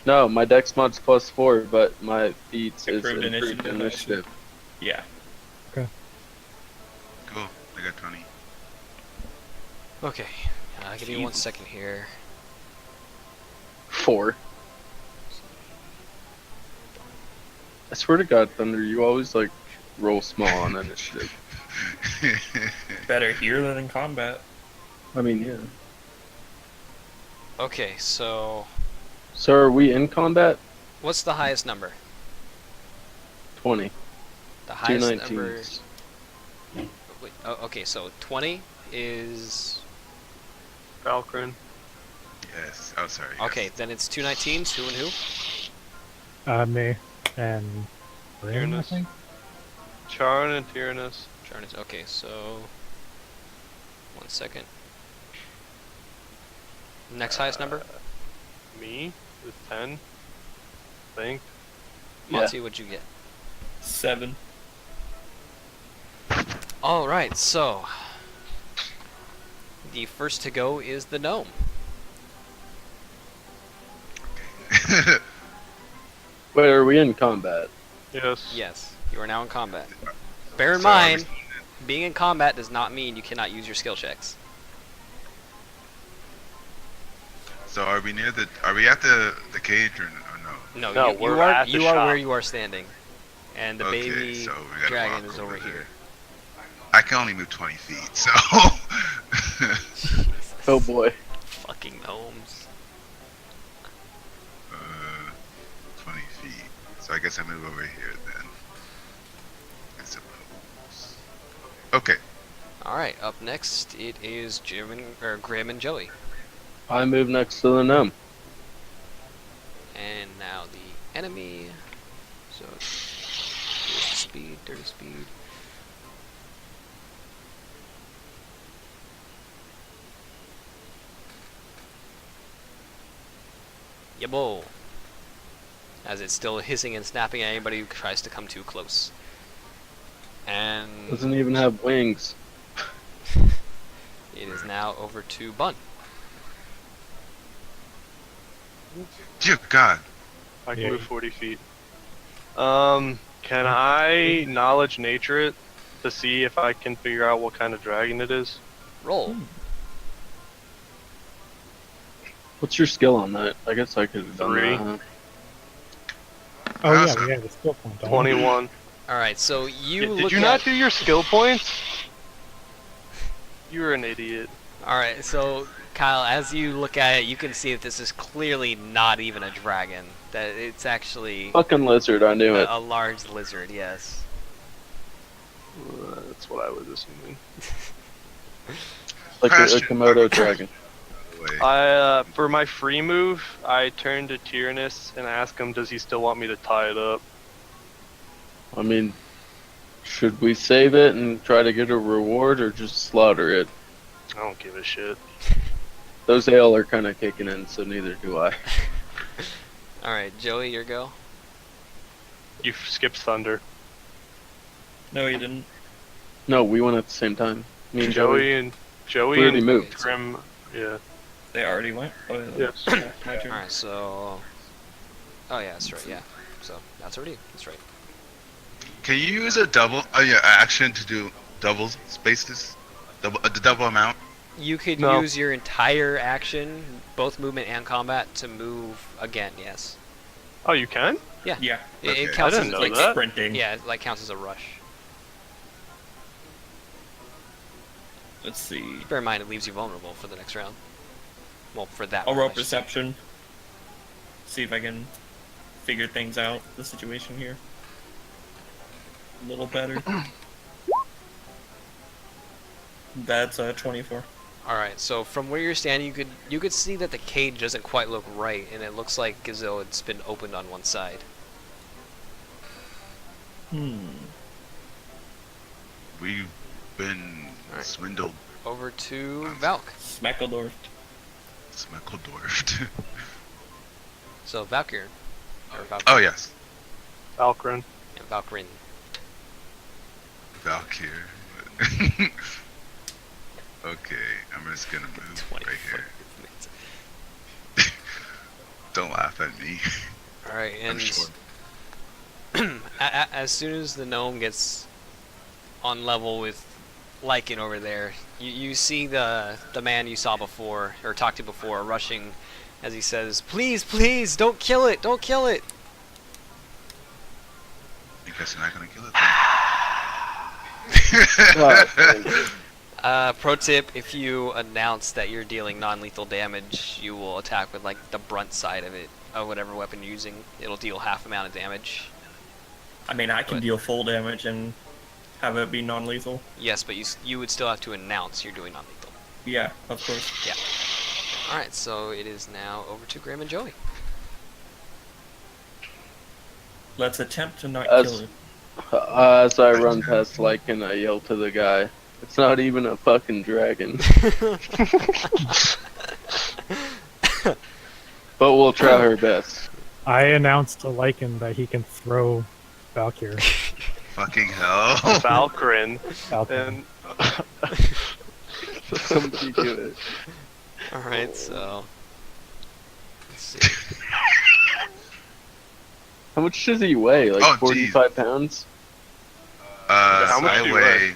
No, my dex mod's +4, but my feats is Improved improved initiative. initiative. Yeah. Cool. I got 20. Okay, give me 1 second here. 4. I swear to God, Thunder, you always like roll small on initiative. Better here than in combat. I mean, yeah. Okay, so So are we in combat? what's the highest number? 20. The Two highest 19s. number. Wait, oh, okay, so 20 is Valkyrin. Yes. Oh, sorry. yes. okay. Then it's 2 19s. Who and who? Me and Bryn, I Tyrannus. think. Charn and Tyrannus. Jarnus. Okay, so 1 second. Next highest number? Me is 10. I think. Yeah. Monty, what'd you get? 7. All right, so the first to go is the gnome. Wait, are we in combat? Yes. Yes, you are now in combat. Bear in So are we mind, being in combat does not mean you cannot use your skill checks. So are we near the? Are we at the cage or no? No, No, you we're are at the you are shop. where you are standing, and the Okay, baby so we gotta dragon walk is over over here. I can only move 20 feet, so. Oh boy. Fucking gnomes. 20 feet. So I guess I move over here then. I suppose. Okay. All right, up next it is Grim and Joey, I move next to the gnome. and now the enemy. So here's the speed, there's speed. Yabo. As it's still hissing and snapping at anybody who tries to come too close. And Doesn't even have wings. it is now over to Bun. Dear God. I can Yeah. move 40 feet. Can I knowledge nature it to see if I can figure out what kind of dragon it is? Roll. What's your skill on that? I guess I could have done 3. that. Huh? Oh yeah, Awesome. we have the skill point. don't we? 21. Alright, so you Did look you at... not do your skill points? You're an idiot. Alright, so Kyle, as you look at it, you can see that this is clearly not even a dragon. That it's actually Fucking lizard, I knew it. a large lizard, yes. That's what I was assuming. Like a Question. Komodo dragon. Wait. For my free move, I turn to Tyrannus and ask him, does he still want me to tie it up? I mean, should we save it and try to get a reward or just slaughter it? I don't give a shit. Those ale are kind of kicking in, so neither do I. Alright, Joey, your go. You skipped Thunder. No, you didn't. No, we went at the same time. Me and Joey and We already moved. Grim. Yeah. They already went? Oh, Yes. My turn. Alright, so... Oh yeah, that's right, yeah. So, that's already, that's right. Can you use a double action to do double spaces? The double amount? You could No. use your entire action, both movement and combat, to move again, yes. Oh, you can? Yeah. It Okay. counts I as didn't know like that. Sprinting. yeah, it like counts as a rush. Let's see. Bear in mind, it leaves you vulnerable for the next round. Well, for that I'll round, roll I should say. perception. See if I can figure things out, the situation here. A little better. That's 24. All right. So from where you're standing, you could see that the cage doesn't quite look right, and it looks like as though it's been opened on one side. We've been Alright. swindled, Over to Valk. Smeckledorf. Smeckledorfed. So Valkyr. Or Valkyr. Oh yes, Valkyrin. Yeah, Valkyrin. Valkyr. Okay, I'm just gonna move 20 right foot here. movement. Don't laugh at me. All right, I'm and short. as soon as the gnome gets on level with Lycan over there, you see the man you saw before or talked to before rushing, as he says, "Please, please, don't kill it! Don't kill it!" I guess you're not gonna kill it. Pro tip: if you announce that you're dealing non-lethal damage, you will attack with like the brunt side of it, of whatever weapon you're using. It'll deal half amount of damage. I mean, I can But- deal full damage and have it be non-lethal. Yes, but you would still have to announce you're doing non-lethal. Yeah, of course. All right, so it is now over to Graham and Joey. Let's attempt to not As- kill it. As I run past Lycan, I yell to the guy, "It's not even a fucking dragon." But we'll try our best. I announced to Lycan that he can throw Valkyr. Fucking hell. Valkyrin. Valkyr. And Somebody do it. All right, so let's see. How much does he weigh? Like Oh, 45 pounds? How much I do you weigh?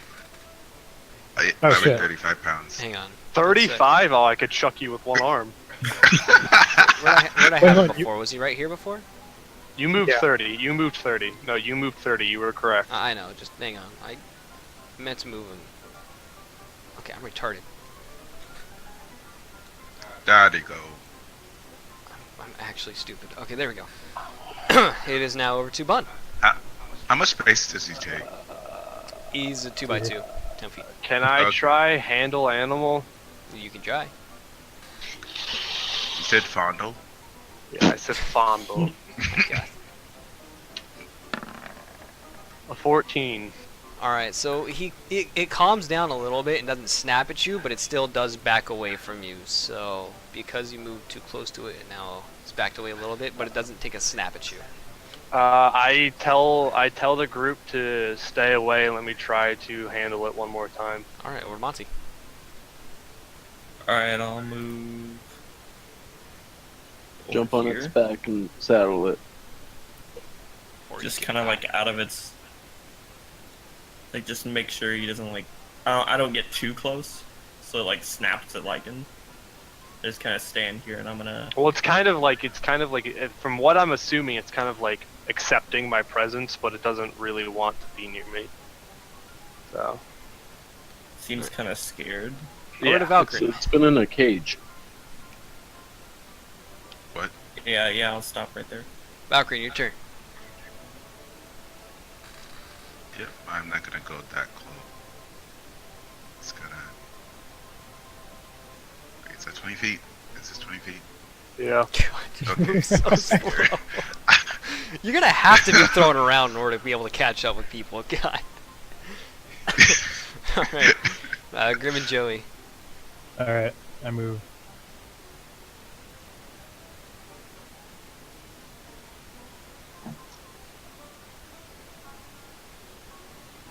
I Oh, weigh shit. 35 pounds. Hang on. 35? Oh, I could chuck you with one arm. Where'd I Wait, have hold him on, you- before? Was he right here before? You moved Yeah. 30. You moved 30. No, you moved 30. You were correct. I know. Just hang on. I meant to move him. Okay, I'm retarded. There you go. I'm actually stupid. Okay, there we go. It is now over to Bun. How much space does he take? He's a 2x2, 10 feet. Can I Okay. try handle animal? You can try. You said fondle? Yeah, I said fondle. Oh my God. A 14. All right, so it calms down a little bit and doesn't snap at you, but it still does back away from you. So because you moved too close to it, now it's backed away a little bit, but it doesn't take a snap at you. I tell the group to stay away and let me try to handle it one more time. All right, over to Monty. Alright, I'll move. Jump over on here. its back and saddle it. Just kind of like out of its. Like, just make sure he doesn't like. I don't get too close, so it like snaps at Lycan. I just kind of stand here, and I'm gonna. Well, it's kind of like from what I'm assuming, it's kind of like accepting my presence, but it doesn't really want to be near me. So Seems kind of scared. Over to yeah, It's, Valkyrie. it's been in a cage. Yeah, I'll stop right there. Valkyrie, your turn. Yep, I'm not gonna go that close. It's gonna... Wait, is that 20 feet? This is 20 feet. yeah. God, Okay. you're so slow. You're gonna have to be thrown around in order to be able to catch up with people. God. All right, Grim and Joey. Alright, I move.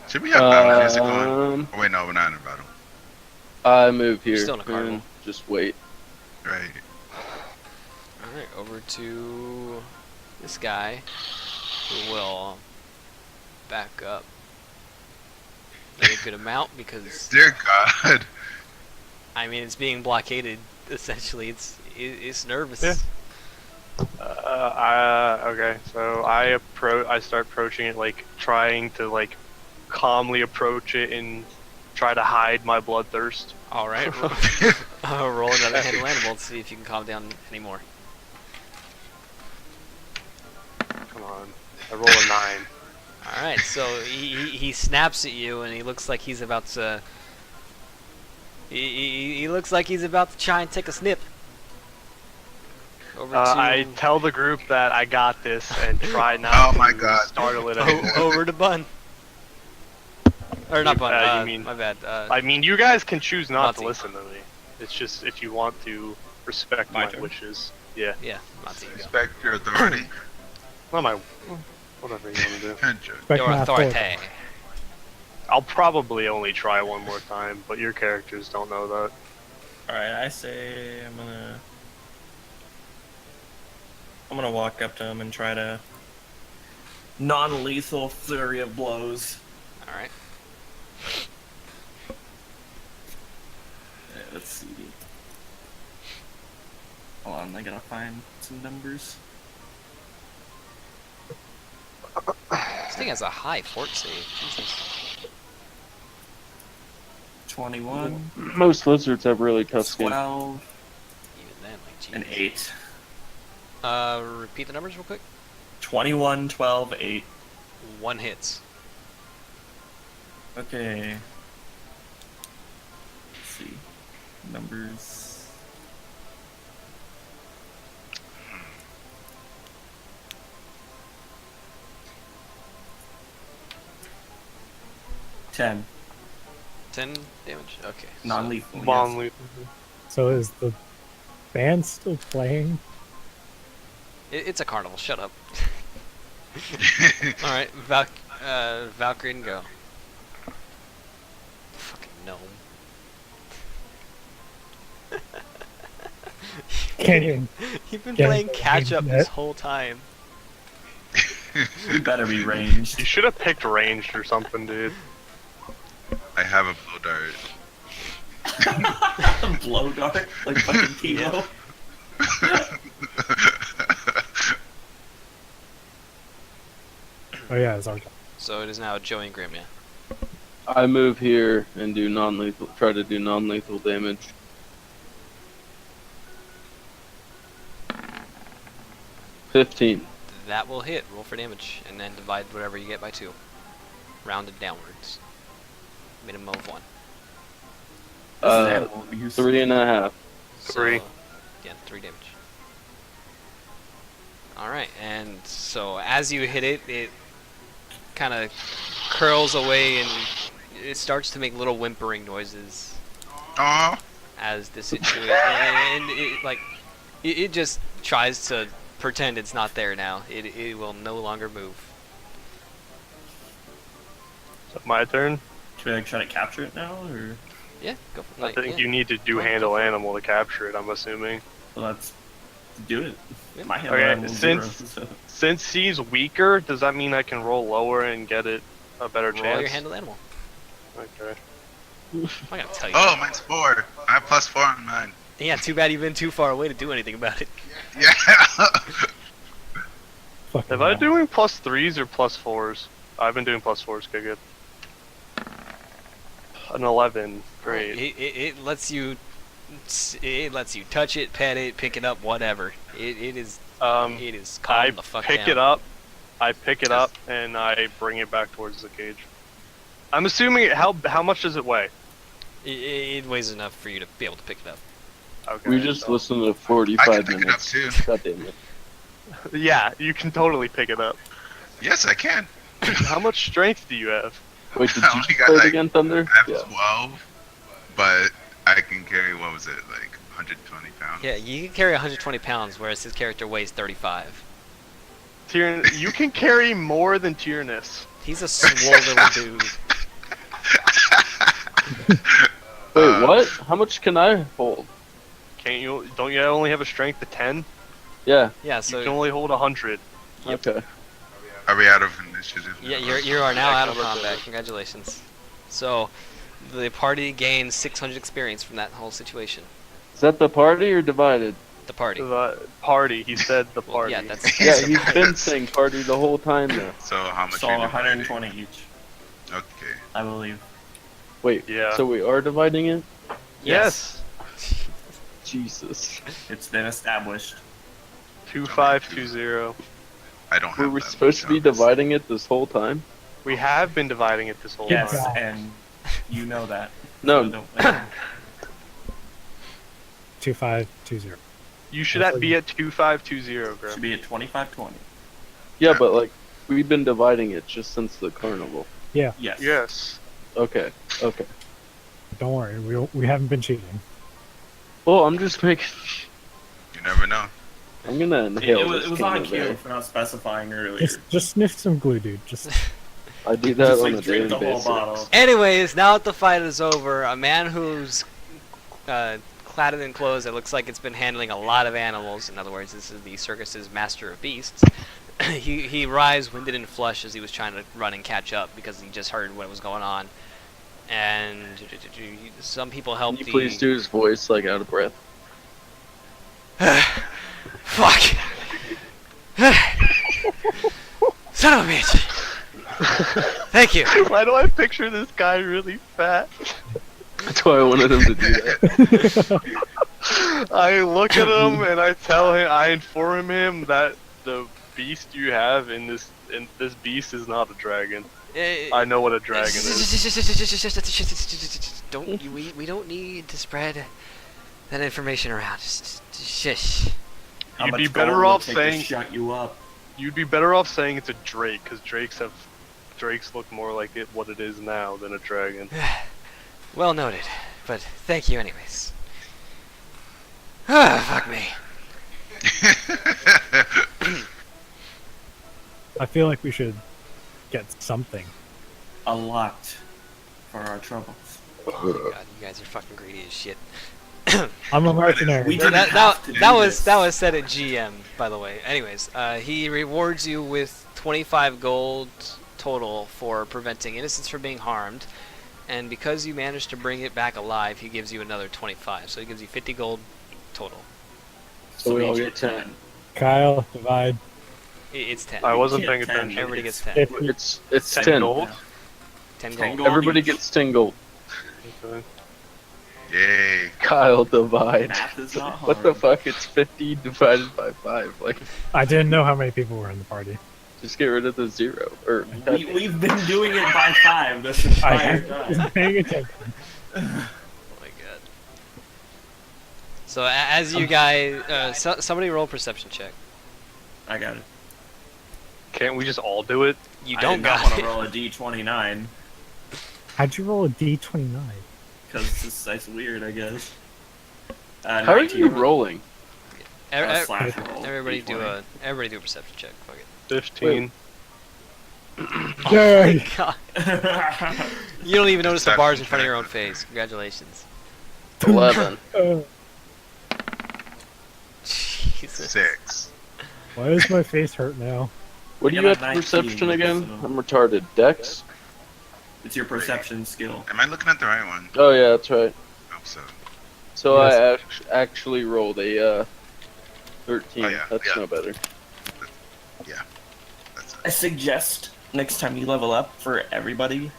Should we have battle music on? Um, Oh, wait, no, we're not in a battle. I move here. Still in a carnival. and just wait. Right. All right, over to this guy, who will back up like a good amount because Dear God. I mean it's being blockaded. Essentially, it's nervous. Yeah. Okay, so I start approaching it, like trying to like calmly approach it and try to hide my bloodthirst. All right. Roll another handle animal to see if you can calm down anymore. Come on. I roll a 9. All right. So he snaps at you, and he looks like he's about to. He looks like he's about to try and take a snip. Over to I tell the group that I got this and try not Oh my to God. startle it anymore. over to Bun. Or not Bun. You mean- my bad. I mean, you guys can choose not to Nazi. listen to me. It's just if you want to respect My my turn. wishes. Yeah. Yeah, Nazi, you go. Respect your authority. Not my. Whatever you want to do. Joke. Respect Your my authority. I'll probably only try one more time, but your characters don't know that. Alright, I say I'm gonna walk up to him and try to non-lethal flurry of blows. All right. Let's see. Hold on, I gotta find some numbers. This thing has a high fort save. Jesus. 21, Most lizards have really tough skin. 12, Even then, like, and Jesus. 8. Repeat the numbers real quick. 21, 12, 8. 1 hits. Okay. Let's see. Numbers. Ten. 10 damage. Okay. so- Non-lethal. yes. Bon So is the band still playing? It's a carnival. Shut up. All right, Valkyrie and go. Fucking gnome. Can't even. You've been Yeah, playing catch up this that- whole time. You better be ranged. You should have picked ranged or something, dude. I have a blow dart. Blow dart, like fucking Timo. Oh yeah, it's our. So it is now Joey and Grim, yeah. I move here and do non-lethal. Try to do non-lethal damage. $15. That will hit. Roll for damage, and then divide whatever you get by 2. Rounded downwards. Minimum of 1. Uh, 3.5. Three. So, yeah, 3 damage. Alright, and so as you hit it, it kind of curls away and it starts to make little whimpering noises Aw. as the situation. And it, like, it just tries to pretend it's not there now. It will no longer move. Is it my turn? Should we like try to capture it now, or Yeah, go for it. I think you need to do handle animal to capture it, I'm assuming. well, let's do it? Yeah. My hand Okay, level is zero, since- so- Since he's weaker, does that mean I can roll lower and get it a better Roll chance? your handle animal. Okay. I'm not gonna tell you. Oh, that. mine's 4. I have +4 on mine. Yeah, too bad you've been too far away to do anything about it. Yeah. Fucking Am I hell. doing +3s or +4s? I've been doing +4s. Okay, good. An 11. Great. It lets you. It lets you touch it, pet it, pick it up, whatever. It is. It is I calm the fuck pick down. it up. I pick it up and I bring it back towards the cage. I'm assuming how much does it weigh? It weighs enough for you to be able to pick it up. Okay. We just so- listened to I 45 can pick it up minutes. too. God damn it. Yeah, you can totally pick it up. Yes, I can. How much strength do you have? Wait, did I you only just got, play it like, again, Thunder? I have Yeah. 12, but I can carry, what was it, like 120 pounds? Yeah, you can carry 120 pounds, whereas his character weighs 35. You can carry more than Tyrannus. He's a swole little dude. Wait, what? How much can I hold? Can't you? Don't you only have a strength of 10? Yeah, Yeah, You can so only hold 100. okay. Are we out of initiative? yeah, now? you are now out of Number combat. 4. Congratulations. So the party gains 600 experience from that whole situation. Is that the party or divided? The party. The party. He said the Well, party. yeah, that's Yeah, he's been saying party the whole time now. So how much? So are you 120 each, dividing? Okay. I believe. Wait, Yeah. so we are dividing it? Yes. Jesus. It's been established. 2520. I don't have Were we that supposed to be much, honestly. dividing it this whole time? We have been dividing it this whole Yes, time. and you know that. No. So don't blame me. 2520. You should be at 2520, bro. Should be at 25-20. Yeah, but like, we've been dividing it just since the carnival. Yeah, Yes. Yes. Okay, okay. don't worry. We haven't been cheating. Well, I'm just making. You never know. I'm gonna inhale It this was on can of air. cue for not specifying earlier. Just sniff some glue, dude. Just I do that Just on a like drink daily the whole basis. bottle. Anyways, now that the fight is over, a man who's clad in clothes that looks like it's been handling a lot of animals, in other words, this is the circus's master of beasts, he writhed, winded, and flushed as he was trying to run and catch up because he just heard what was going on. And some people Can helped you please do his voice like out of breath? Fuck! Son of a bitch! Thank you! Why do I picture this guy really fat? That's why I wanted him to do that. I look at him and I inform him that the beast you have in this beast is not a dragon. I know what a dragon is. We don't need to spread that information around. Just shush. How You'd much be gold better will it off take to saying shut you up. you'd be better off saying it's a drake, because drakes look more like what it is now than a dragon. Well noted, but thank you anyways. Ah, fuck me. I feel like we should get something. A lot for our troubles. God, you guys are fucking greedy as shit. I'm a mercenary. We didn't That have to do this. was said at GM, by the way. Anyways, he rewards you with 25 gold total for preventing innocents from being harmed, and because you managed to bring it back alive, he gives you another 25. So he gives you 50 gold total. So we all each get 10. Kyle, divide. It's 10. I wasn't Yeah, paying 10. attention. Everybody gets 10. 50. It's 10 10. gold? 10 10 gold. gold. Everybody each. gets 10 gold. Okay. Yay. Kyle, divide. Math is not hard. What the fuck? It's 50 divided by 5. Like, I didn't know how many people were in the party. just get rid of the 0. Or We've been doing it by 5 this I entire time. wasn't paying attention. Oh my god. So as you guys, somebody roll perception check. I got it. Can't we just all do it? You I don't did not got want to it. roll a d29 How'd you roll a D29? because that's weird, I guess. how are 19. you rolling? Slash roll, Everybody D20. do a perception check. Fuck it. 15. Yay! God. You don't even notice the bars in front of your own face. Congratulations. 11. Jesus. 6. Why does my face hurt now? What do Yeah, you have but for 19, perception again? so- I'm retarded. Dex? It's your perception skill. Am I looking at the right one? Oh yeah, that's right. Hope so. So Yes. I actually rolled a 13. Oh, yeah, That's yeah. no better. That's I it. suggest next time you level up for everybody,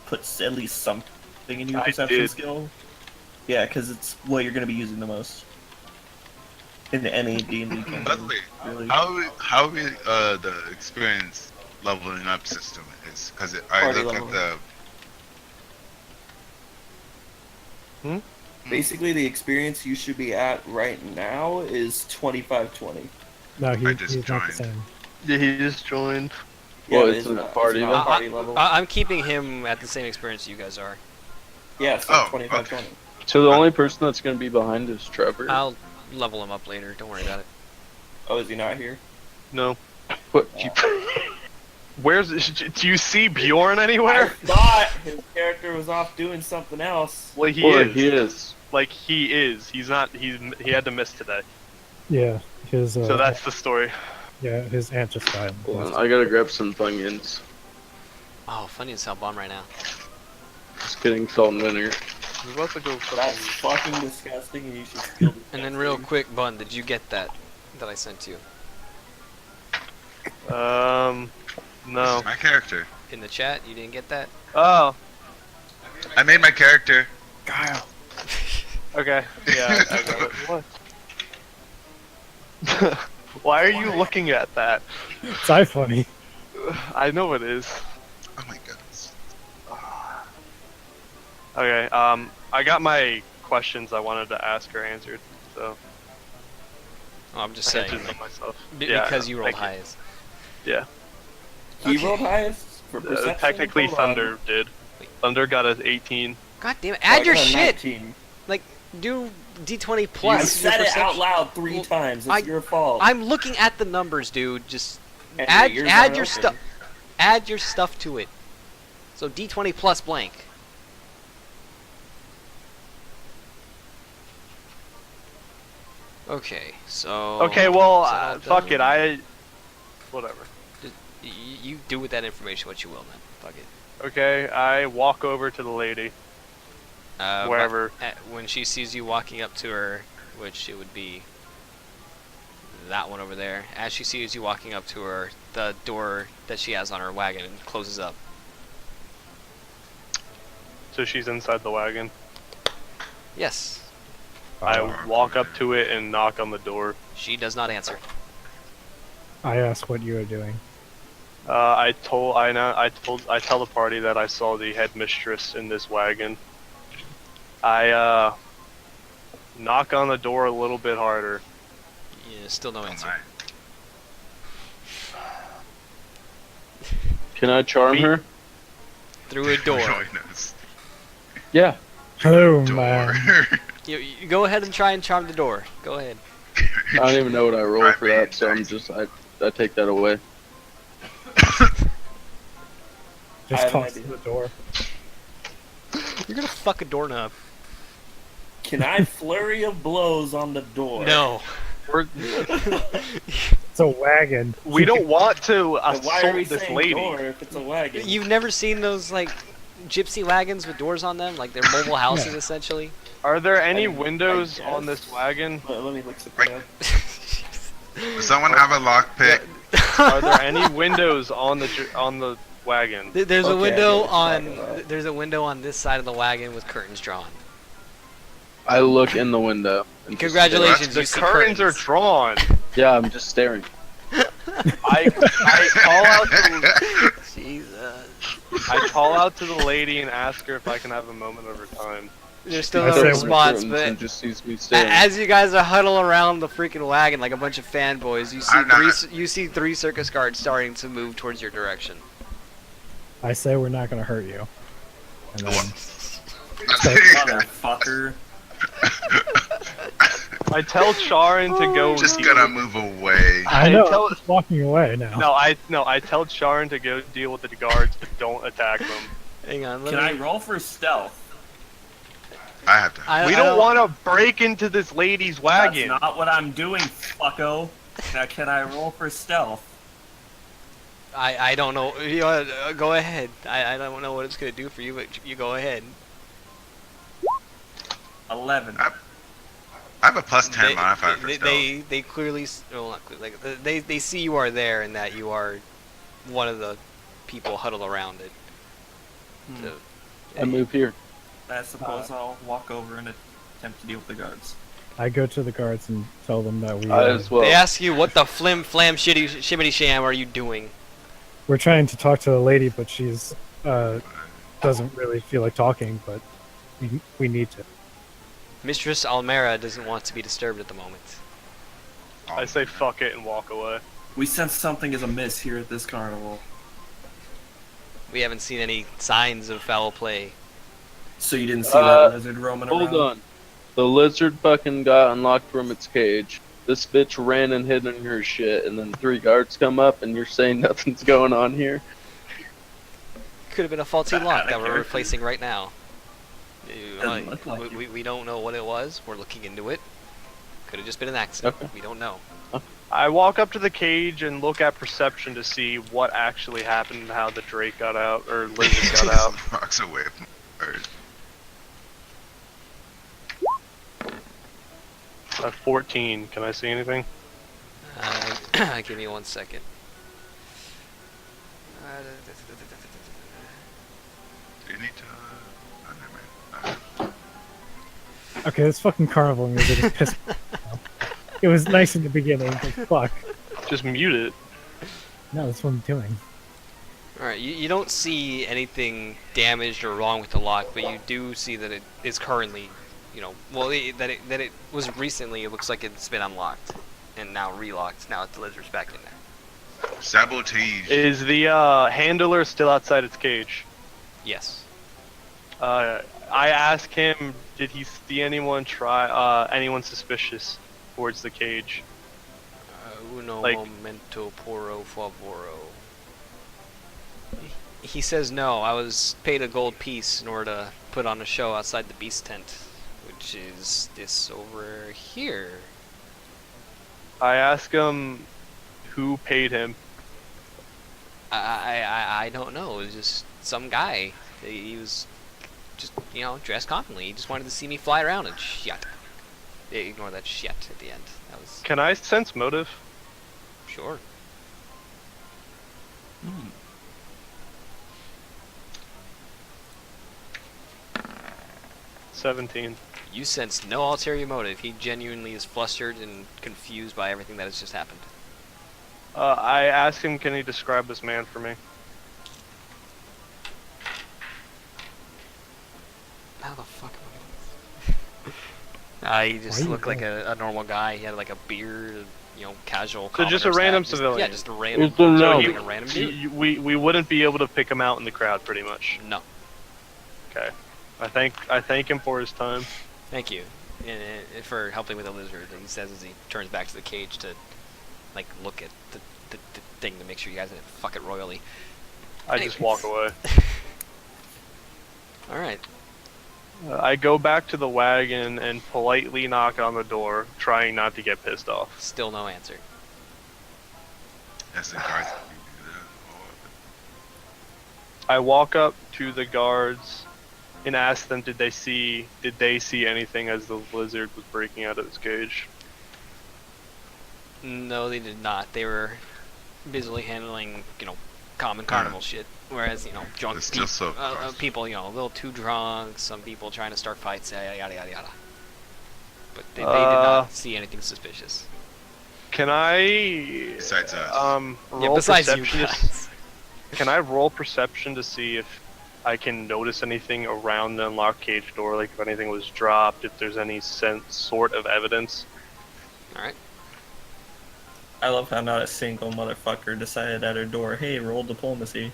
put at least something in your I perception did. skill. Yeah, because it's what you're going to be using the most in any D&D campaign. By the way, really. how the experience leveling up system is? Because I Party look level. at the. Basically, the experience you should be at right now is 25-20. No, I he's just not the joined. same. Yeah, he just joined. Well, it it's is in a not- party it's then? not party level. I'm keeping him at the same experience you guys are. Yeah, so Oh, 25-20. So the only person that's going to be behind is Trevor. I'll level him up later. Don't worry about it. Oh, is he not here? No. What? Where's do you see Bjorn I anywhere? thought his character was off doing something else. Well, he Or is. he is. Like he is. He's not. He had to miss today. Yeah, his So that's the story. yeah, his aunt just died. Hold on, I gotta grab some Funyuns. Oh, funny as hell, bomb right now. Just kidding, salt and vinegar. We're about to go. That's fucking disgusting, and you should feel disgusting. And then real quick, Bun, did you get that I sent you No. This is my character. in the chat? You didn't get that? Oh. I made my character. Kyle. Okay. Yeah, I got it. What? Why are you looking at that? It's iFunny. I know it is. Oh my goodness. Okay. I got my questions I wanted to ask her answered, so Oh, I'm just I saying. answered them myself. Because you rolled thank highest. Yeah. He rolled highest for perception. Technically, Hold on. Thunder did. Thunder got an 18. God damn it. So I Add your got a shit! 19. Like, do D20 I plus. your said it out perception. loud 3 Well, times. I- It's your fault. I'm looking at the numbers, dude. Just And add your ears add aren't your open. stuff. Add your stuff to it. So D20 plus blank. Okay, so. Okay, well, is that all fuck done? it. Whatever. You do with that information what you will, man. Fuck it. Okay, I walk over to the lady. Wherever. When she sees you walking up to her, which it would be that one over there. As she sees you walking up to her, the door that she has on her wagon closes up. So she's inside the wagon. Yes, I walk up to it and knock on the door. she does not answer. I asked what you were doing. I tell the party that I saw the headmistress in this wagon. I knock on the door a little bit harder. Yeah, still no Oh answer. my. Can I charm Me- her? Through a door. Join us. Yeah. Oh Door. man. You go ahead and try and charm the door. Go ahead. I don't even know what I roll Right, for man, that, so I'm nice. just I take that away. I Just have an toss idea. the door. You're gonna fuck a doorknob. Can I flurry of blows on the door? No. It's a wagon. We don't want to Then why are we assault this saying lady. door if it's a wagon? You've never seen those like gypsy wagons with doors on them, like they're mobile houses essentially. Are there any I windows guess. on this wagon? Let me look something up. Does someone have a lockpick? Are there any windows on the wagon? There's a Okay, I window know what you're on. talking about. There's a window on this side of the wagon with curtains drawn. I look in the window. And just Congratulations, The you see curtains are drawn. stare. Yeah, I'm just staring. I call out to Jesus. I call out to the lady and ask her if I can have a moment of her time. There's still I no say we're response, And but just sees me staring. as you guys are huddled around the freaking wagon like a bunch of fanboys, you see I'm not- you see three circus guards starting to move towards your direction. I say we're not gonna hurt you. And then Motherfucker. I tell Charon to go. Just deal- gonna move away. I know. tell- I'm just walking away now. I tell Charon to go deal with the guards, but don't attack them. Hang on, let Can I me. roll for stealth? I have to. I We don't want to break into this lady's wagon. That's not what I'm doing, fucko. Now can I roll for stealth? I don't know. Go ahead. I don't know what it's gonna do for you, but you go ahead. 11. I have a plus 10 modifier for stealth. they clearly well not clearly, like they see you are there and that you are one of the people huddled around it. So, I move here. I suppose I'll walk over and attempt to deal with the guards. I go to the guards and tell them that we I as well. They ask you what the flim flam shitty shimmity sham are you doing? we're trying to talk to the lady, but she's doesn't really feel like talking. But we need to. Mistress Almera doesn't want to be disturbed at the moment. I say fuck it and walk away. We sense something is amiss here at this carnival. We haven't seen any signs of foul play. So you didn't see that lizard roaming around? Hold on. The lizard fucking got unlocked from its cage. This bitch ran and hid in her shit, and then 3 guards come up, and you're saying nothing's going on here? Could have been a faulty Bad lock that we're character. replacing right now. Doesn't look like it. We don't know what it was. We're looking into it. Could have just been an accident. Okay. We don't know. I walk up to the cage and look at perception to see what actually happened and how the Drake got out, or lizard got out. Walks away from her. 14. Can I see anything? Give me 1 second. anytime. Oh, never mind. Okay, this fucking carnival music is pissing me off. It was nice in the beginning, but fuck. Just mute it. No, that's what I'm doing. Alright, you don't see anything damaged or wrong with the lock, but you do see that it is currently, you know, well, that it was recently, it looks like it's been unlocked, and now relocked, now the lizard's back in there. Sabotage. Is the handler still outside its cage? Yes. I asked him, did he see anyone anyone suspicious towards the cage? Uno Like- momento poro favoro. He says no, I was paid a gold piece in order to put on a show outside the beast tent, which is this over here. I asked him who paid him. I don't know, it was just some guy. He was just, you know, dressed commonly. He just wanted to see me fly around and shit. Ignore that shit at the end. That was Can I sense motive? sure. 17. You sense no ulterior motive. He genuinely is flustered and confused by everything that has just happened. I asked him, can he describe this man for me? How the fuck am I he just Why you looked like going? a normal guy. He had like a beard, you know, casual. So just a commoner's random hat. Just- civilian? Yeah, just a random. It's a So no. he- like a random dude. we wouldn't be able to pick him out in the crowd, pretty much. No, Okay. I thank him for his time. thank you, and for helping with the lizard. He says as he turns back to the cage to, like, look at the thing to make sure you guys didn't fuck it royally. I just walk away. All right. I go back to the wagon and politely knock on the door, trying not to get pissed off. Still no answer. That's the guards. I walk up to the guards and ask them, did they see anything as the lizard was breaking out of its cage? No, they did not. They were busily handling, you know, common carnival shit. Whereas, you know, drunk They're still so people, you know, a little too drunk, some people trying to start fights, yada yada yada yada. But they did not see anything suspicious. Can I Besides us. Yeah, roll besides you perception? guys. Can I roll perception to see if I can notice anything around the unlocked cage door, like if anything was dropped, if there's any sort of evidence? Alright. I love how not a single motherfucker decided at her door, hey, roll diplomacy.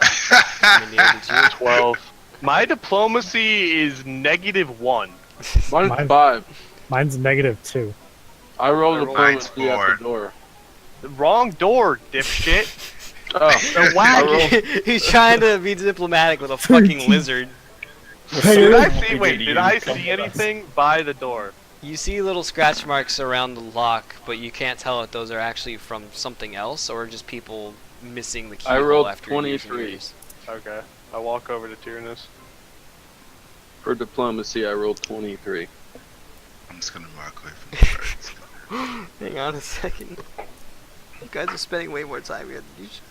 I mean, neither did you. 12. My diplomacy is -1. Mine's Mine- 5. Mine's -2. I rolled Mine's diplomacy at 4. the door. The wrong door, dipshit. Oh, The wagon. He's trying to be diplomatic with a fucking lizard. Did I see? Did Wait, you did I come see with us? anything by the door? You see little scratch marks around the lock, but you can't tell if those are actually from something else or just people missing the I keyhole rolled after using 23. yours. Okay. I walk over to Tyrannus. for diplomacy, I rolled 23. I'm just gonna walk away from the guards. Hang on a second. You guys are spending way more time here than you should.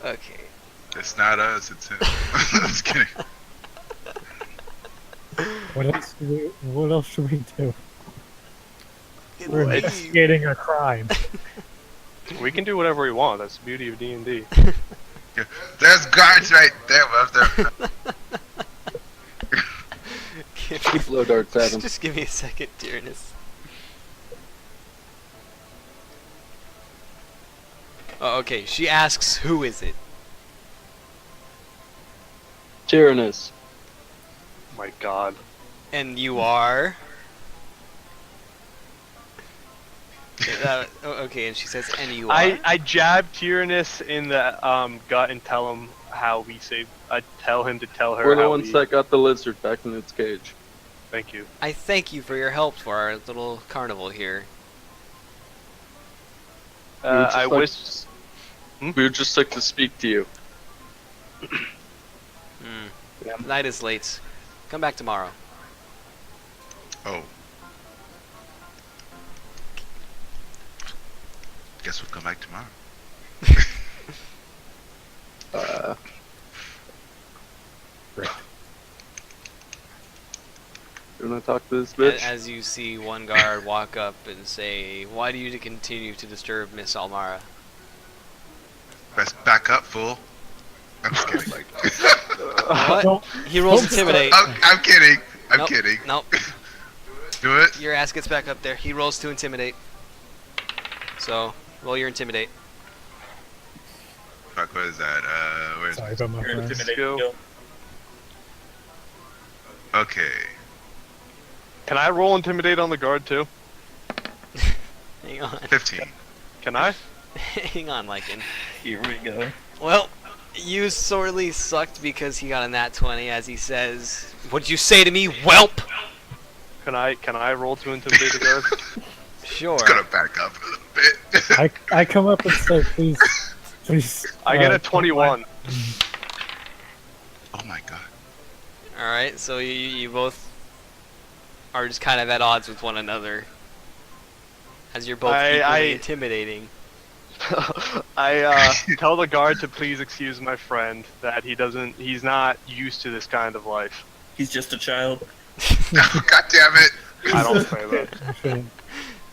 Okay. It's not us, it's him. I'm just kidding. What else should we do? We're Leave. investigating a crime. We can do whatever we want. That's the beauty of D&D. There's guards right there, Buster. Keep blow darts at him. Just give me a second, Tyrannus. Oh, okay, she asks, who is it? Tyrannus. My God. And you are? Okay, and she says, and you are? I jab Tyrannus in the gut and tell him how we saved. I tell him to tell her We're the how ones we. that got the lizard back in its cage. Thank you. I thank you for your help for our little carnival here. I wish. We would just like to speak to you. Hmm. The night is late. Come back tomorrow. Oh. Guess we'll come back tomorrow. talk to this A- bitch. As you see one guard walk up and say, "Why do you continue to disturb Miss Almara?" Best back up, fool. I'm just kidding. What? Don't- He rolls don't intimidate. I'm kidding. I'm Nope. kidding. Nope. Do it. Your ass gets back up there. He rolls to intimidate. So roll your intimidate. Fuck, what is that? Where's Sorry about my Your friends. intimidate Skill. skill. Okay. Can I roll intimidate on the guard too? Hang on. 15. Can I? Hang on, Lycan. Here we go. Well, you sorely sucked because he got a nat 20 as he says, "What'd you say to me, whelp?" Can I roll to intimidate the guard? Sure. It's gonna back up a little bit. I come up and say, please, please. I get a 21. Oh my god. Alright, so you both are just kind of at odds with one another. As you're both equally intimidating. I tell the guard to please excuse my friend, that he's not used to this kind of life. He's just a child. God damn it. I don't say that. Okay.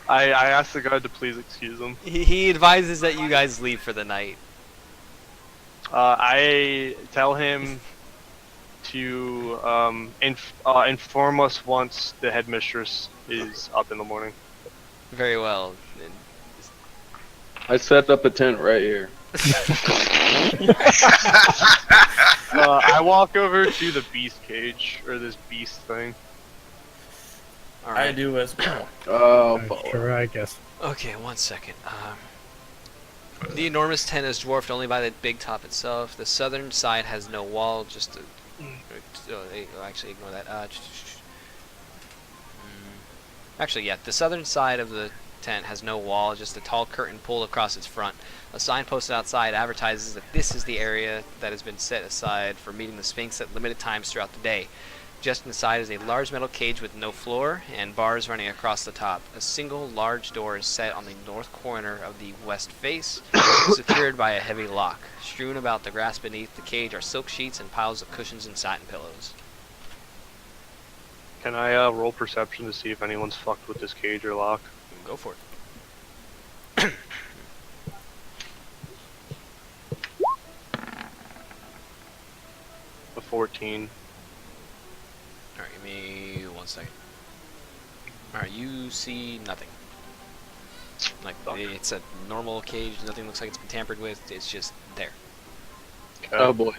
I asked the guard to please excuse him. He advises that you guys leave for the night. I tell him to inform us once the headmistress is up in the morning. Very well. And I set up a tent right here. I walk over to the beast cage, or this beast thing. I alright. do as well. Oh, Sure, I guess. Okay, one second. The enormous tent is dwarfed only by the big top itself. The southern side has no wall, just a... actually, ignore that. Actually, yeah, the southern side of the tent has no wall, just a tall curtain pulled across its front. A sign posted outside advertises that this is the area that has been set aside for meeting the Sphinx at limited times throughout the day. Just inside is a large metal cage with no floor and bars running across the top. A single large door is set on the north corner of the west face, secured by a heavy lock. Strewn about the grass beneath the cage are silk sheets and piles of cushions and satin pillows. Can I roll perception to see if anyone's fucked with this cage or lock? Go for it. A 14. Alright, give me 1 second. Alright, you see nothing. Like, it's a normal cage, nothing looks like it's been tampered with, it's just there. Okay. oh boy.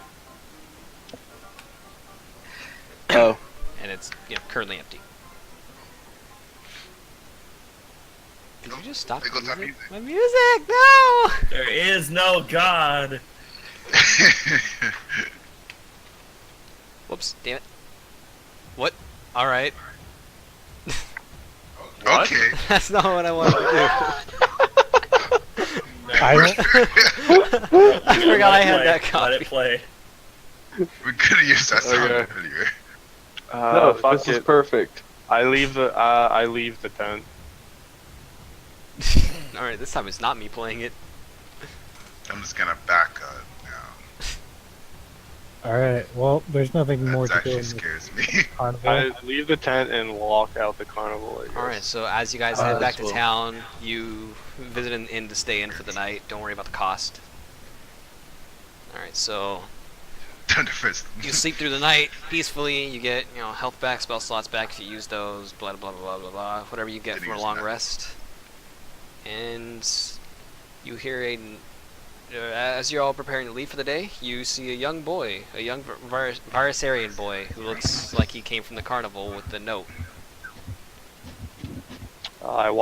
Oh, And it's, currently empty. Did you just stop There goes our music? music. My music! No! There is no God. Whoops, damn it. What? Alright. Okay. That's not what I wanted to I don't. do. I forgot I had that Let copy. it play. We could have used that sound Okay. earlier. no, Fuck this is it. perfect. I leave the tent. Alright, this time it's not me playing it. I'm just gonna back up now. All right. Well, there's nothing more That to do actually in this scares me. carnival. I leave the tent and walk out the carnival. I guess. Alright, so as you guys head back to well. town, you visit an inn to stay in for the night. Don't worry about the cost. Alright, so Thunderfist. you sleep through the night peacefully. You get, health back, spell slots back if you use those, blah blah blah blah blah blah. Whatever you get Didn't for a use long that. rest. And you hear as you're all preparing to leave for the day, you see a young boy, a young Varasarian boy who looks like he came from the carnival with the note. I walk